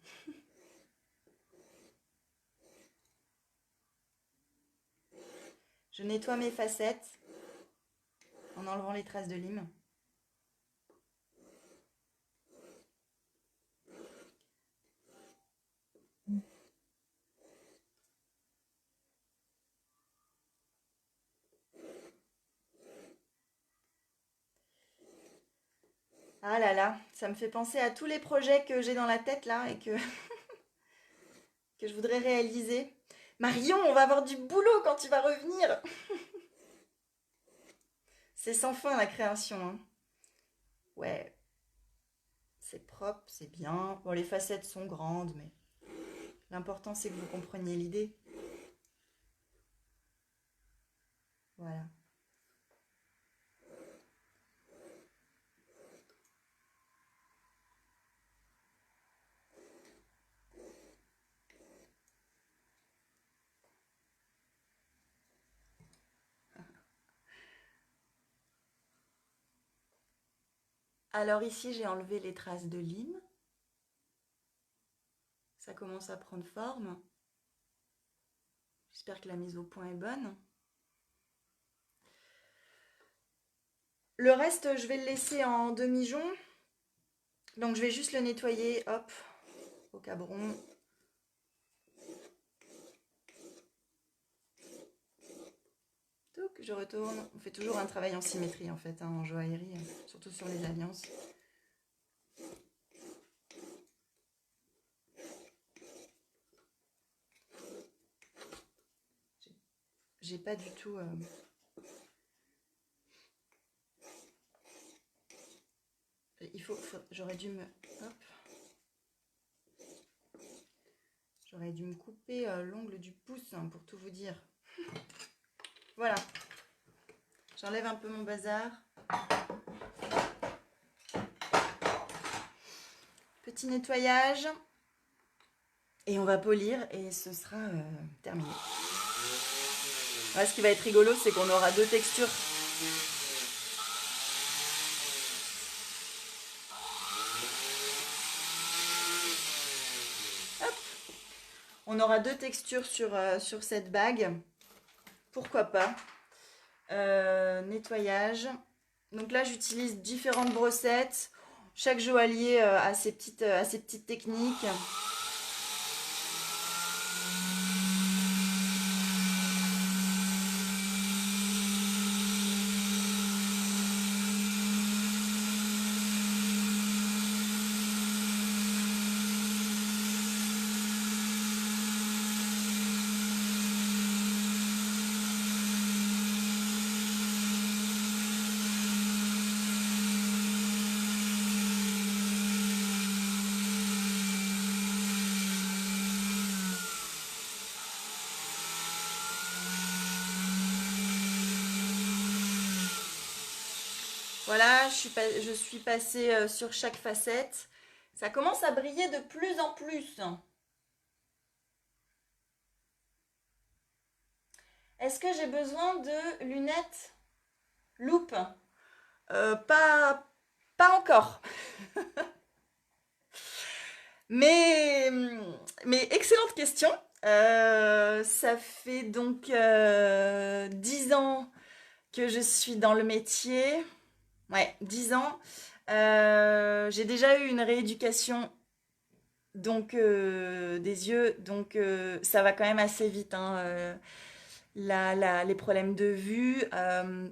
Je nettoie mes facettes en enlevant les traces de lime. Ah là là, ça me fait penser à tous les projets que j'ai dans la tête là et que je voudrais réaliser. Marion, on va avoir du boulot quand tu vas revenir. C'est sans fin la création, hein. Ouais, c'est propre, c'est bien. Bon, les facettes sont grandes, mais l'important c'est que vous compreniez l'idée. Voilà. Alors ici, j'ai enlevé les traces de lime. Ça commence à prendre forme. J'espère que la mise au point est bonne. Le reste, je vais le laisser en demi-jon. Donc je vais juste le nettoyer, hop, au cabron. Donc je retourne. On fait toujours un travail en symétrie en fait, hein, en joaillerie, surtout sur les alliances. J'ai pas du tout... j'aurais dû me... Hop. J'aurais dû me couper l'ongle du pouce, hein, pour tout vous dire. Voilà. J'enlève un peu mon bazar. Petit nettoyage. Et on va polir et ce sera terminé. Voilà, ce qui va être rigolo, c'est qu'on aura deux textures. Hop. On aura deux textures sur cette bague. Pourquoi pas. Nettoyage. Donc là, j'utilise différentes brossettes. Chaque joaillier a ses petites techniques. Voilà, je suis passée sur chaque facette. Ça commence à briller de plus en plus. Est-ce que j'ai besoin de lunettes loupe? Pas, pas encore. Mais, mais excellente question. Ça fait donc 10 ans que je suis dans le métier. Ouais, 10 ans. J'ai déjà eu une rééducation donc des yeux, donc ça va quand même assez vite, hein, les problèmes de vue.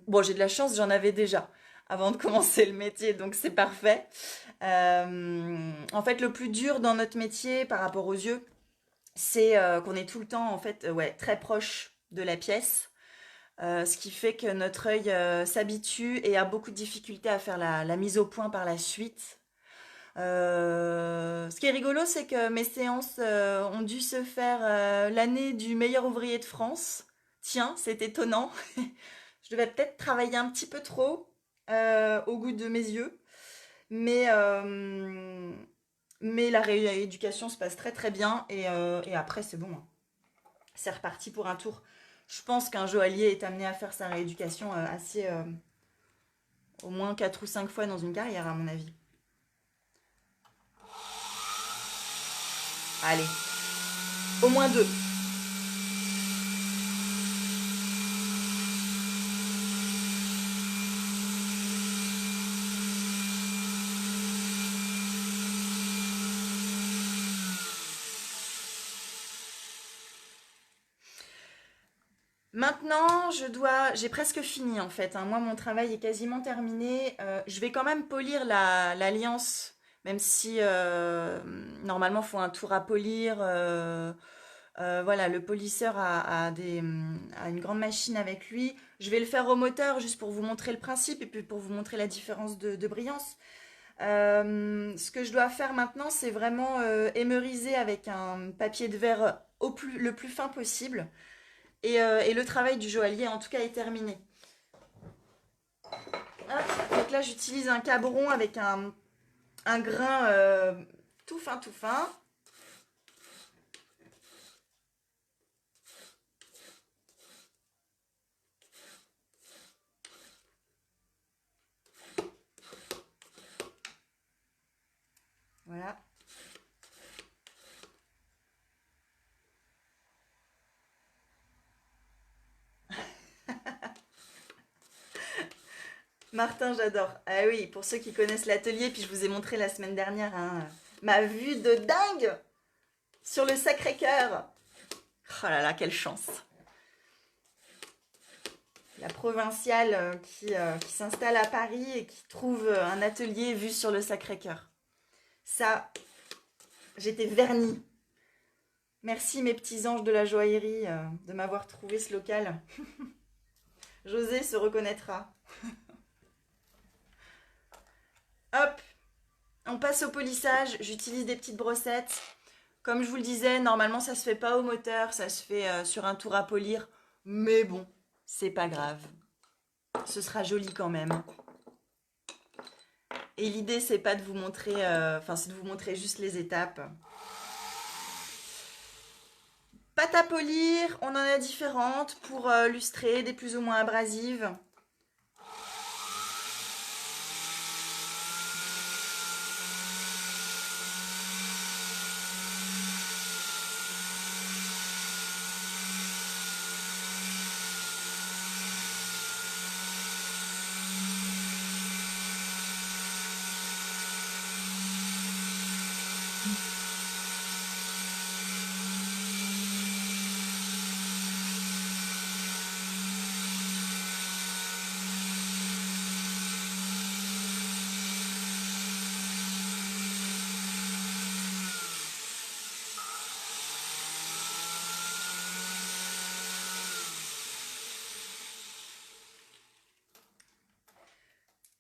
Bon, j'ai de la chance, j'en avais déjà avant de commencer le métier, donc c'est parfait. En fait, le plus dur dans notre métier par rapport aux yeux, c'est qu'on est tout le temps en fait, ouais, très proche de la pièce. Ce qui fait que notre œil s'habitue et a beaucoup de difficultés à faire la mise au point par la suite. Ce qui est rigolo, c'est que mes séances ont dû se faire l'année du meilleur ouvrier de France. Tiens, c'est étonnant. Je devais peut-être travailler un petit peu trop au goût de mes yeux. Mais, euh, mais la rééducation se passe très très bien et après c'est bon, hein. C'est reparti pour un tour. Je pense qu'un joaillier est amené à faire sa rééducation assez au moins 4 ou 5 fois dans une carrière à mon avis. Allez, au moins 2. Maintenant, j'ai presque fini en fait, hein. Moi, mon travail est quasiment terminé. Je vais quand même polir l'alliance, même si normalement, il faut un tour à polir. Voilà, le polisseur a une grande machine avec lui. Je vais le faire au moteur juste pour vous montrer le principe et puis pour vous montrer la différence de brillance. Ce que je dois faire maintenant, c'est vraiment émeriser avec un papier de verre le plus fin possible. Et le travail du joaillier, en tout cas, est terminé. Hop, donc là, j'utilise un cabron avec un grain tout fin, tout fin. Voilà. Martin, j'adore. Ah oui, pour ceux qui connaissent l'atelier, puis je vous ai montré la semaine dernière hein, ma vue de dingue sur le Sacré-Cœur. Oh là là, quelle chance. La provinciale qui s'installe à Paris et qui trouve un atelier vu sur le Sacré-Cœur. Ça, j'étais vernie. Merci mes petits anges de la joaillerie de m'avoir trouvé ce local. José se reconnaîtra. Hop, on passe au polissage. J'utilise des petites brossettes. Comme je vous le disais, normalement ça se fait pas au moteur, ça se fait sur un tour à polir. Mais bon, c'est pas grave. Ce sera joli quand même. Et l'idée c'est pas de vous montrer, c'est de vous montrer juste les étapes. Pâte à polir, on en a différentes pour lustrer, des plus ou moins abrasives.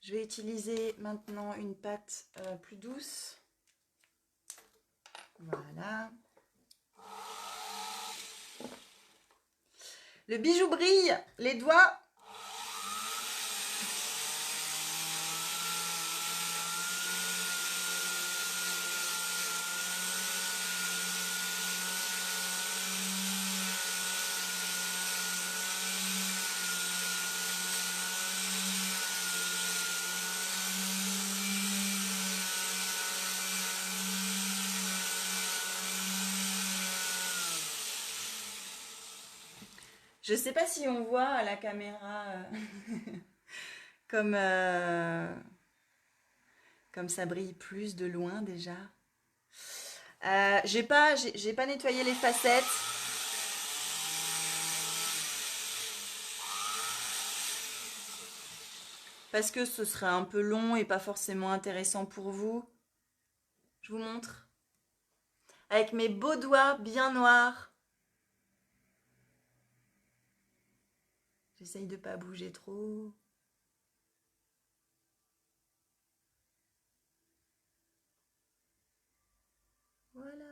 Je vais utiliser maintenant une pâte plus douce. Voilà. Le bijou brille, les doigts. Je sais pas si on voit à la caméra comme, comme ça brille plus de loin déjà. J'ai pas nettoyé les facettes. Parce que ce serait un peu long et pas forcément intéressant pour vous. Je vous montre. Avec mes beaux doigts bien noirs. J'essaye de pas bouger trop. Voilà.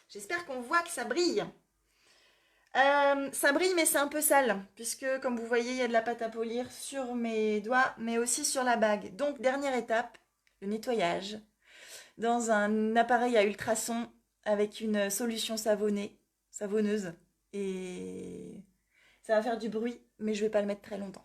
J'espère qu'on voit que ça brille. Ça brille, mais c'est un peu sale, puisque comme vous voyez, il y a de la pâte à polir sur mes doigts, mais aussi sur la bague. Donc, dernière étape, le nettoyage dans un appareil à ultrasons avec une solution savonneuse. Et ça va faire du bruit, mais je vais pas le mettre très longtemps.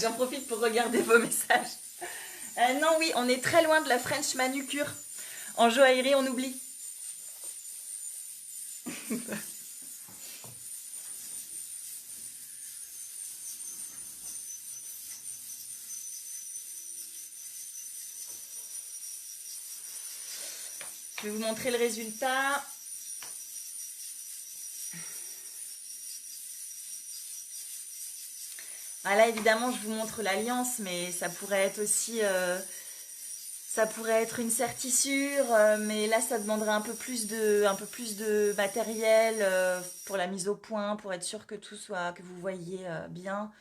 J'en profite pour regarder vos messages. Non, oui, on est très loin de la French manucure. En joaillerie, on oublie. Je vais vous montrer le résultat. Ah là, évidemment, je vous montre l'alliance, mais ça pourrait être aussi... ça pourrait être une sertissure, mais là, ça demanderait un peu plus de matériel pour la mise au point, pour être sûr que tout soit, que vous voyez bien.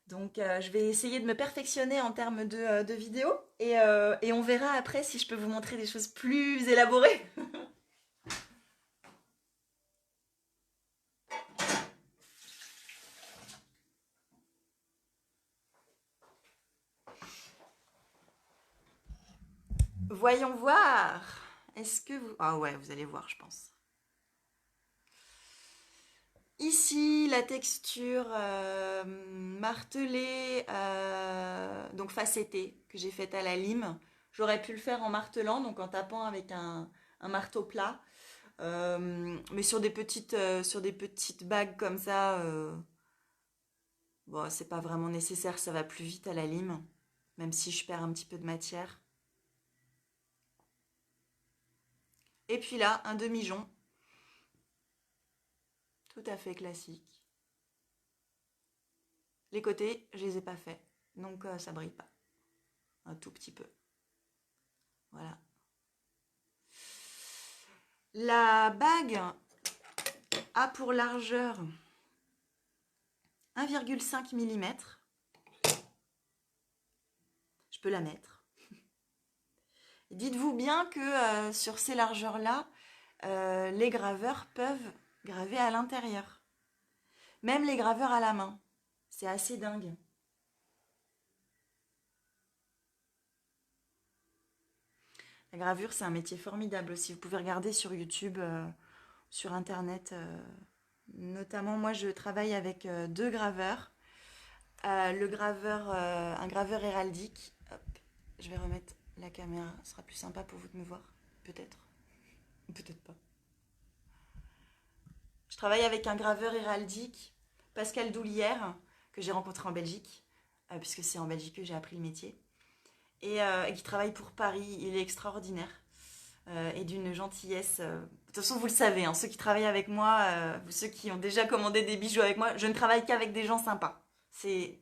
Donc, je vais essayer de me perfectionner en termes de vidéo et on verra après si je peux vous montrer des choses plus élaborées. Voyons voir. Est-ce que vous... Ah ouais, vous allez voir, je pense. Ici, la texture martelée, donc facettée, que j'ai faite à la lime. J'aurais pu le faire en martelant, donc en tapant avec un marteau plat. Mais sur des petites bagues comme ça, bon, c'est pas vraiment nécessaire, ça va plus vite à la lime, même si je perds un petit peu de matière. Et puis là, un demi-jonc, tout à fait classique. Les côtés, je les ai pas faits, donc ça brille pas. Un tout petit peu. Voilà. La bague a pour largeur 1,5 mm. Je peux la mettre. Dites-vous bien que sur ces largeurs-là, les graveurs peuvent graver à l'intérieur. Même les graveurs à la main. C'est assez dingue. La gravure, c'est un métier formidable aussi. Vous pouvez regarder sur YouTube, sur Internet. Notamment, moi, je travaille avec deux graveurs. Un graveur héraldique. Hop, je vais remettre la caméra. Ce sera plus sympa pour vous de me voir. Peut-être. Peut-être pas. Je travaille avec un graveur héraldique, Pascal Doulière, que j'ai rencontré en Belgique, puisque c'est en Belgique que j'ai appris le métier. Et qui travaille pour Paris. Il est extraordinaire et d'une gentillesse. De toute façon, vous le savez, hein, ceux qui travaillent avec moi, ceux qui ont déjà commandé des bijoux avec moi, je ne travaille qu'avec des gens sympas. C'est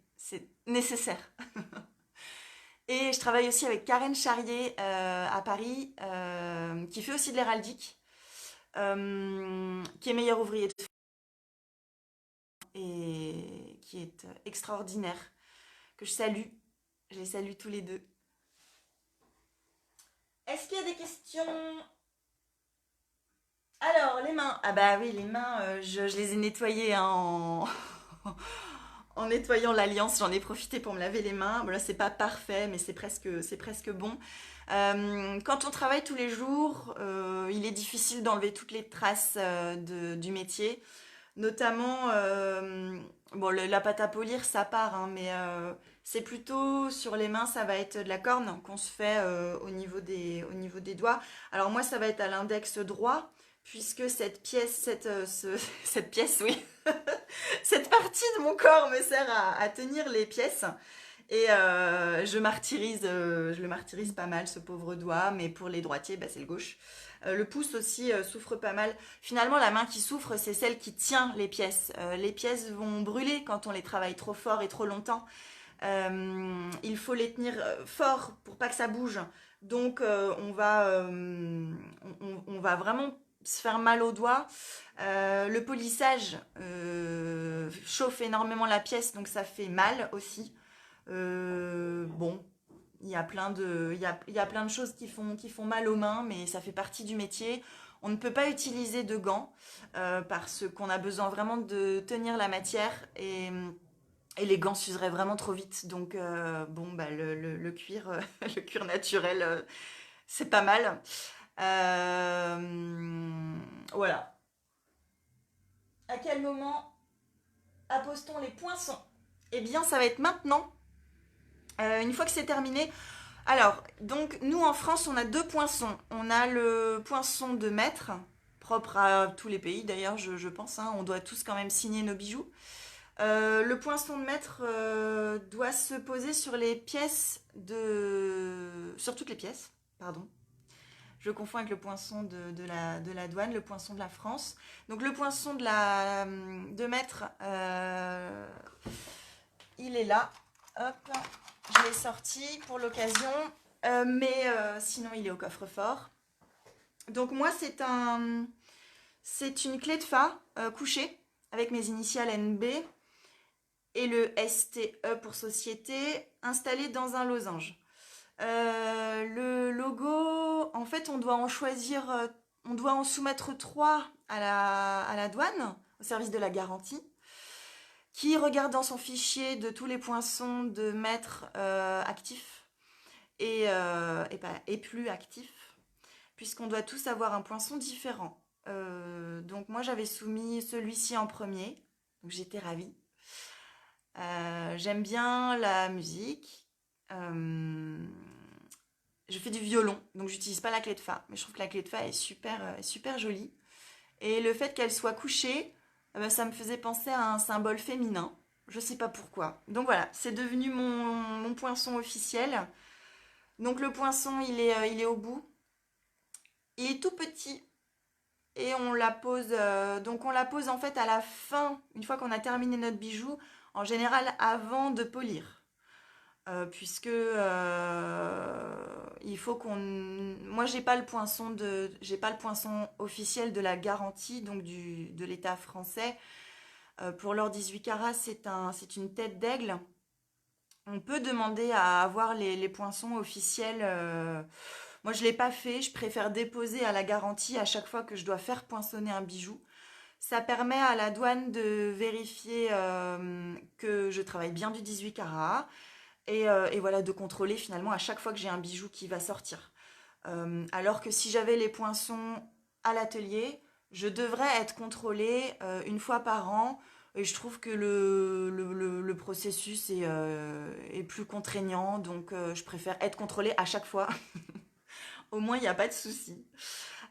nécessaire. Et je travaille aussi avec Karen Charrier à Paris, qui fait aussi de l'héraldique, qui est meilleur ouvrier de France et qui est extraordinaire, que je salue. Je les salue tous les deux. Est-ce qu'il y a des questions? Alors, les mains. Ah bah oui, les mains, je les ai nettoyées hein, en nettoyant l'alliance. J'en ai profité pour me laver les mains. Bon, là, c'est pas parfait, mais c'est presque bon. Quand on travaille tous les jours, il est difficile d'enlever toutes les traces du métier. Notamment, bon, la pâte à polir, ça part, hein, mais c'est plutôt sur les mains, ça va être de la corne qu'on se fait au niveau des doigts. Alors moi, ça va être à l'index droit, puisque cette pièce, cette pièce, oui, cette partie de mon corps me sert à tenir les pièces. Et je le martyrise pas mal, ce pauvre doigt, mais pour les droitiers, bah, c'est le gauche. Le pouce aussi souffre pas mal. Finalement, la main qui souffre, c'est celle qui tient les pièces. Les pièces vont brûler quand on les travaille trop fort et trop longtemps. Il faut les tenir fort pour pas que ça bouge. Donc, on va vraiment se faire mal aux doigts. Le polissage chauffe énormément la pièce, donc ça fait mal aussi. Bon, il y a plein de choses qui font mal aux mains, mais ça fait partie du métier. On ne peut pas utiliser de gants parce qu'on a besoin vraiment de tenir la matière et les gants s'useraient vraiment trop vite. Donc, bon, bah, le cuir, le cuir naturel, c'est pas mal. Voilà. À quel moment appose-t-on les poinçons? Eh bien, ça va être maintenant. Une fois que c'est terminé. Alors, donc, nous en France, on a deux poinçons. On a le poinçon de maître, propre à tous les pays d'ailleurs, je pense, hein. On doit tous quand même signer nos bijoux. Le poinçon de maître doit se poser sur les pièces de... sur toutes les pièces, pardon. Je confonds avec le poinçon de la douane, le poinçon de la France. Donc le poinçon de maître, il est là. Hop, je l'ai sorti pour l'occasion. Sinon, il est au coffre-fort. Donc moi, c'est une clé de fa couchée avec mes initiales NB et le STE pour société installé dans un losange. Le logo, en fait, on doit en choisir, on doit en soumettre trois à la douane, au service de la garantie, qui regarde dans son fichier de tous les poinçons de maître actifs et plus actifs, puisqu'on doit tous avoir un poinçon différent. Donc moi, j'avais soumis celui-ci en premier, donc j'étais ravie. J'aime bien la musique. Euh, je fais du violon, donc j'utilise pas la clé de fa, mais je trouve que la clé de fa est super jolie. Et le fait qu'elle soit couchée, ben, ça me faisait penser à un symbole féminin. Je sais pas pourquoi. Donc voilà, c'est devenu mon poinçon officiel. Donc le poinçon, il est au bout. Il est tout petit et on la pose. Donc on la pose en fait à la fin, une fois qu'on a terminé notre bijou, en général avant de polir. Puisque il faut qu'on. Moi, j'ai pas le poinçon officiel de la garantie, donc de l'État français. Pour l'or 18 carats, c'est une tête d'aigle. On peut demander à avoir les poinçons officiels. Moi, je l'ai pas fait. Je préfère déposer à la garantie à chaque fois que je dois faire poinçonner un bijou. Ça permet à la douane de vérifier que je travaille bien du 18 carats et voilà, de contrôler finalement à chaque fois que j'ai un bijou qui va sortir. Alors que si j'avais les poinçons à l'atelier, je devrais être contrôlée une fois par an. Et je trouve que le processus est plus contraignant, donc je préfère être contrôlée à chaque fois. Au moins, il n'y a pas de souci.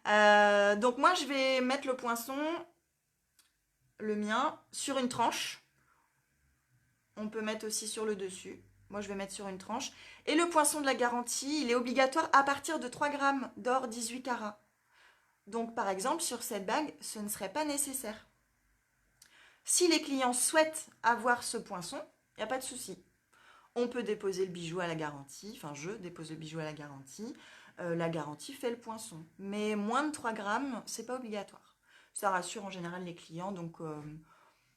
Donc moi, je vais mettre le poinçon, le mien, sur une tranche. On peut mettre aussi sur le dessus. Moi, je vais mettre sur une tranche. Et le poinçon de la garantie, il est obligatoire à partir de 3 grammes d'or 18 carats. Donc, par exemple, sur cette bague, ce ne serait pas nécessaire. Si les clients souhaitent avoir ce poinçon, il n'y a pas de souci. On peut déposer le bijou à la garantie. Enfin, je dépose le bijou à la garantie. La garantie fait le poinçon. Mais moins de 3 grammes, c'est pas obligatoire. Ça rassure en général les clients, donc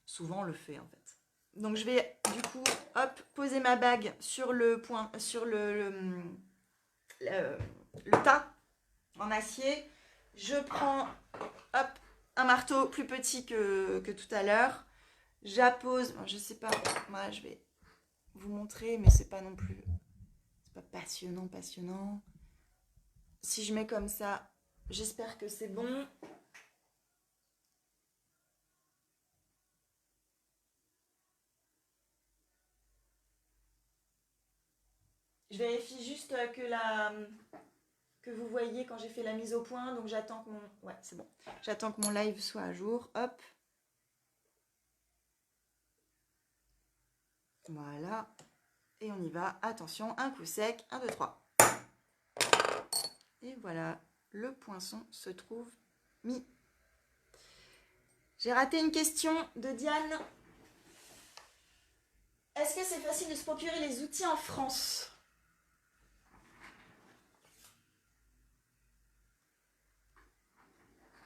souvent on le fait en fait. Donc je vais du coup, hop, poser ma bague sur le tas en acier. Je prends, hop, un marteau plus petit que tout à l'heure. J'appose, je sais pas, moi je vais vous montrer, mais c'est pas non plus, c'est pas passionnant. Si je mets comme ça, j'espère que c'est bon. Je vérifie juste que que vous voyez quand j'ai fait la mise au point. Donc j'attends que mon... Ouais, c'est bon. J'attends que mon live soit à jour. Hop. Voilà. Et on y va. Attention, un coup sec. 1, 2, 3. Et voilà. Le poinçon se trouve mis. J'ai raté une question de Diane. Est-ce que c'est facile de se procurer les outils en France?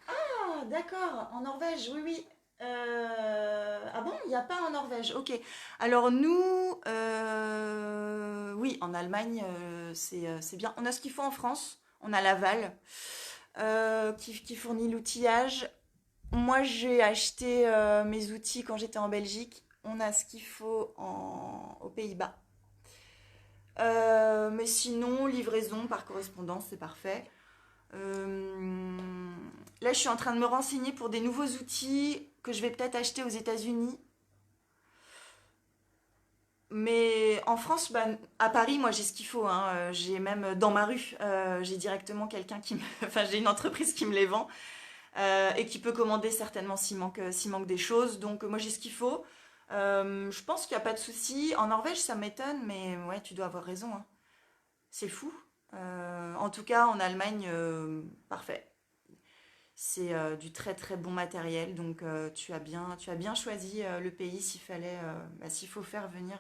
Ah, d'accord, en Norvège, oui, oui. Ah bon, il n'y a pas en Norvège, ok. Alors nous, oui, en Allemagne, c'est bien. On a ce qu'il faut en France. On a Laval qui fournit l'outillage. Moi, j'ai acheté mes outils quand j'étais en Belgique. On a ce qu'il faut aux Pays-Bas. Mais sinon, livraison par correspondance, c'est parfait. Là, je suis en train de me renseigner pour des nouveaux outils que je vais peut-être acheter aux États-Unis. Mais en France, bah, à Paris, moi, j'ai ce qu'il faut, hein. J'ai même dans ma rue, j'ai directement quelqu'un qui me... Enfin, j'ai une entreprise qui me les vend et qui peut commander certainement s'il manque des choses. Donc, moi, j'ai ce qu'il faut. Je pense qu'il n'y a pas de souci. En Norvège, ça m'étonne, mais ouais, tu dois avoir raison, hein. C'est fou. En tout cas, en Allemagne, parfait. C'est du très très bon matériel, donc tu as bien choisi le pays s'il fallait, bah, s'il faut faire venir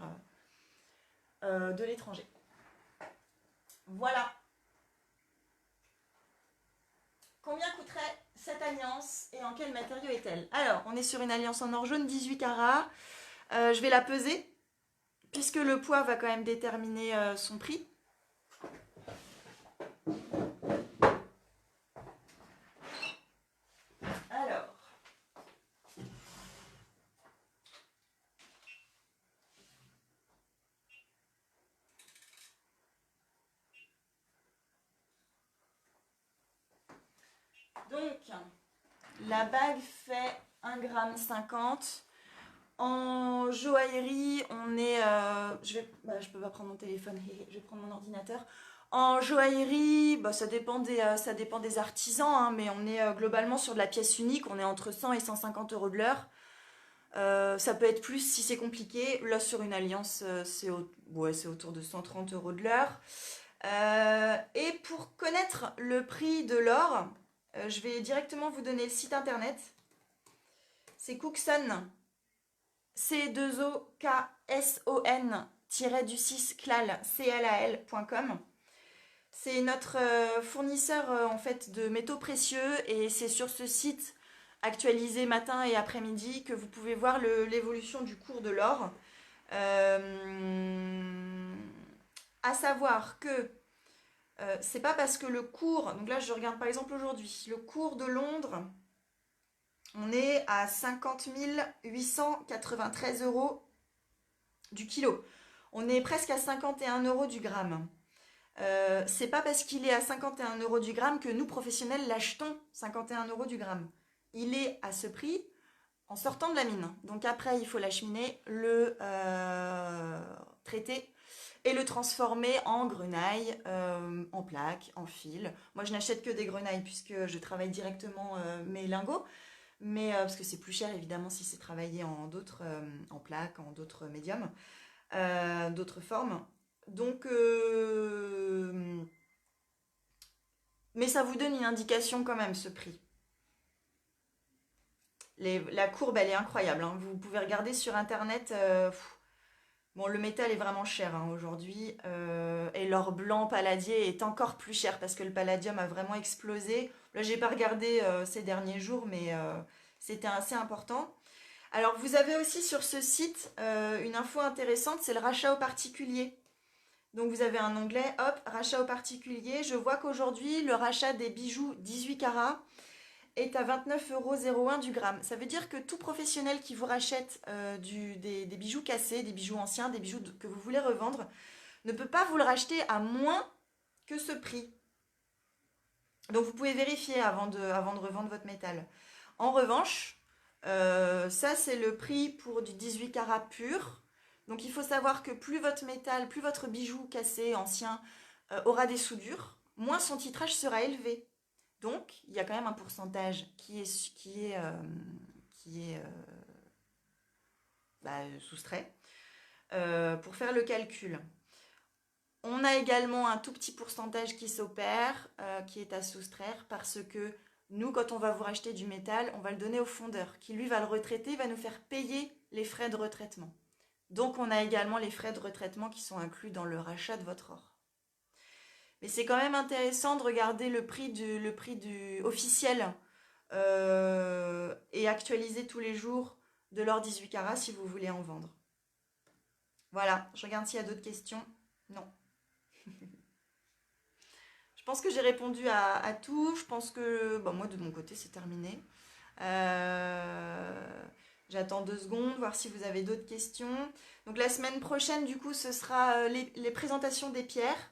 de l'étranger. Voilà. Combien coûterait cette alliance et en quel matériau est-elle? Alors, on est sur une alliance en or jaune 18 carats. Je vais la peser, puisque le poids va quand même déterminer son prix. Alors, donc, la bague fait 1,50 g. En joaillerie, on est... je peux pas prendre mon téléphone, je vais prendre mon ordinateur. En joaillerie, bah, ça dépend des artisans, hein, mais on est globalement sur de la pièce unique. On est entre 100 et 150 euros de l'heure. Ça peut être plus si c'est compliqué. Là, sur une alliance, c'est autour de 130 euros de l'heure. Et pour connaître le prix de l'or, je vais directement vous donner le site internet. C'est Cookson. C2OKSON-clal.com. C'est notre fournisseur en fait de métaux précieux et c'est sur ce site actualisé matin et après-midi que vous pouvez voir l'évolution du cours de l'or. À savoir que c'est pas parce que le cours, donc là je regarde par exemple aujourd'hui, le cours de Londres, on est à 50 893 euros du kilo. On est presque à 51 euros du gramme. C'est pas parce qu'il est à 51 euros du gramme que nous, professionnels, l'achetons 51 euros du gramme. Il est à ce prix en sortant de la mine. Donc après, il faut l'acheminer, le traiter et le transformer en grenaille, en plaques, en fil. Moi, je n'achète que des grenailles puisque je travaille directement mes lingots. Mais parce que c'est plus cher évidemment si c'est travaillé en plaques, en d'autres médiums, d'autres formes. Donc, mais ça vous donne une indication quand même ce prix. La courbe elle est incroyable, hein. Vous pouvez regarder sur internet. Bon, le métal est vraiment cher hein, aujourd'hui. Et l'or blanc palladier est encore plus cher parce que le palladium a vraiment explosé. Là, j'ai pas regardé ces derniers jours, mais c'était assez important. Alors, vous avez aussi sur ce site une info intéressante, c'est le rachat aux particuliers. Donc, vous avez un onglet, hop, rachat aux particuliers. Je vois qu'aujourd'hui, le rachat des bijoux 18 carats est à 29,01 € du gramme. Ça veut dire que tout professionnel qui vous rachète des bijoux cassés, des bijoux anciens, des bijoux que vous voulez revendre, ne peut pas vous le racheter à moins que ce prix. Donc vous pouvez vérifier avant de revendre votre métal. En revanche, ça c'est le prix pour du 18 carats pur. Donc il faut savoir que plus votre métal, plus votre bijou cassé, ancien, aura des soudures, moins son titrage sera élevé. Donc, il y a quand même un pourcentage qui est soustrait pour faire le calcul. On a également un tout petit pourcentage qui s'opère, qui est à soustraire parce que nous, quand on va vous racheter du métal, on va le donner au fondeur qui, lui, va le retraiter, va nous faire payer les frais de retraitement. Donc, on a également les frais de retraitement qui sont inclus dans le rachat de votre or. Mais c'est quand même intéressant de regarder le prix du officiel et actualiser tous les jours de l'or 18 carats si vous voulez en vendre. Voilà, je regarde s'il y a d'autres questions. Non. Je pense que j'ai répondu à tout. Je pense que moi, de mon côté, c'est terminé. J'attends 2 secondes, voir si vous avez d'autres questions. Donc la semaine prochaine, du coup, ce sera les présentations des pierres.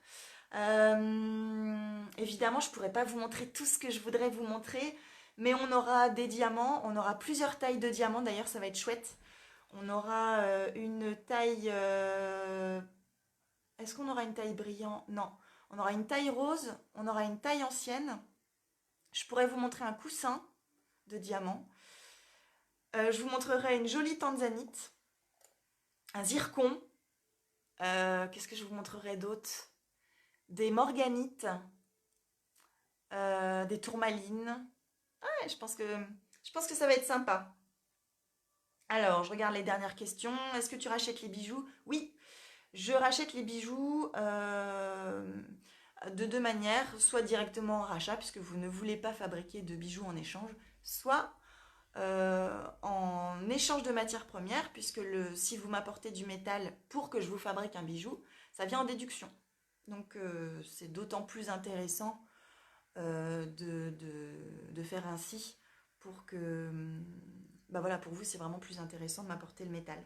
Évidemment, je ne pourrai pas vous montrer tout ce que je voudrais vous montrer, mais on aura des diamants, on aura plusieurs tailles de diamants, d'ailleurs ça va être chouette. On aura une taille... Est-ce qu'on aura une taille brillant? Non. On aura une taille rose, on aura une taille ancienne. Je pourrais vous montrer un coussin de diamants. Je vous montrerai une jolie tanzanite, un zircon. Qu'est-ce que je vous montrerai d'autre? Des morganites, des tourmalines. Ouais, je pense que ça va être sympa. Alors, je regarde les dernières questions. Est-ce que tu rachètes les bijoux? Oui, je rachète les bijoux de 2 manières. Soit directement en rachat, puisque vous ne voulez pas fabriquer de bijoux en échange, soit en échange de matières premières, puisque si vous m'apportez du métal pour que je vous fabrique un bijou, ça vient en déduction. Donc c'est d'autant plus intéressant de faire ainsi pour que, voilà, pour vous c'est vraiment plus intéressant de m'apporter le métal.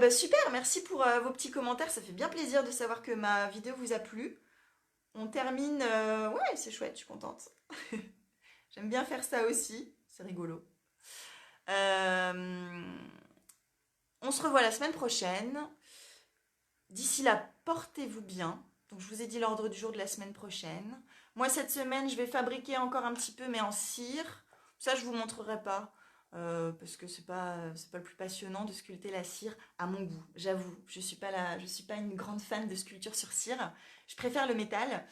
Super, merci pour vos petits commentaires, ça fait bien plaisir de savoir que ma vidéo vous a plu. On termine, ouais c'est chouette, je suis contente. J'aime bien faire ça aussi, c'est rigolo. On se revoit la semaine prochaine. D'ici là, portez-vous bien. Donc, je vous ai dit l'ordre du jour de la semaine prochaine. Moi, cette semaine, je vais fabriquer encore un petit peu, mais en cire. Ça, je ne vous montrerai pas. Parce que c'est pas le plus passionnant de sculpter la cire à mon goût. J'avoue, je suis pas une grande fan de sculpture sur cire. Je préfère le métal.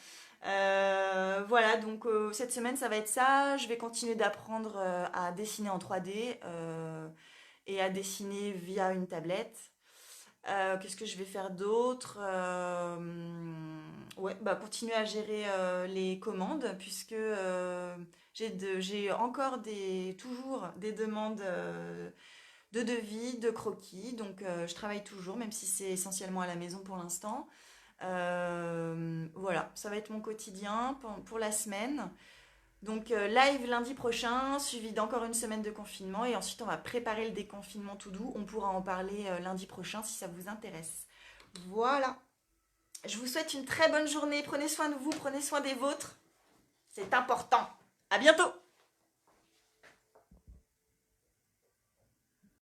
Voilà, donc cette semaine, ça va être ça. Je vais continuer d'apprendre à dessiner en 3D et à dessiner via une tablette. Qu'est-ce que je vais faire d'autre? Ouais, continuer à gérer les commandes puisque j'ai encore toujours des demandes de devis, de croquis. Donc je travaille toujours, même si c'est essentiellement à la maison pour l'instant. Voilà, ça va être mon quotidien pour la semaine. Donc live lundi prochain, suivi d'encore une semaine de confinement et ensuite on va préparer le déconfinement tout doux. On pourra en parler lundi prochain si ça vous intéresse. Voilà. Je vous souhaite une très bonne journée. Prenez soin de vous, prenez soin des vôtres. C'est important. À bientôt.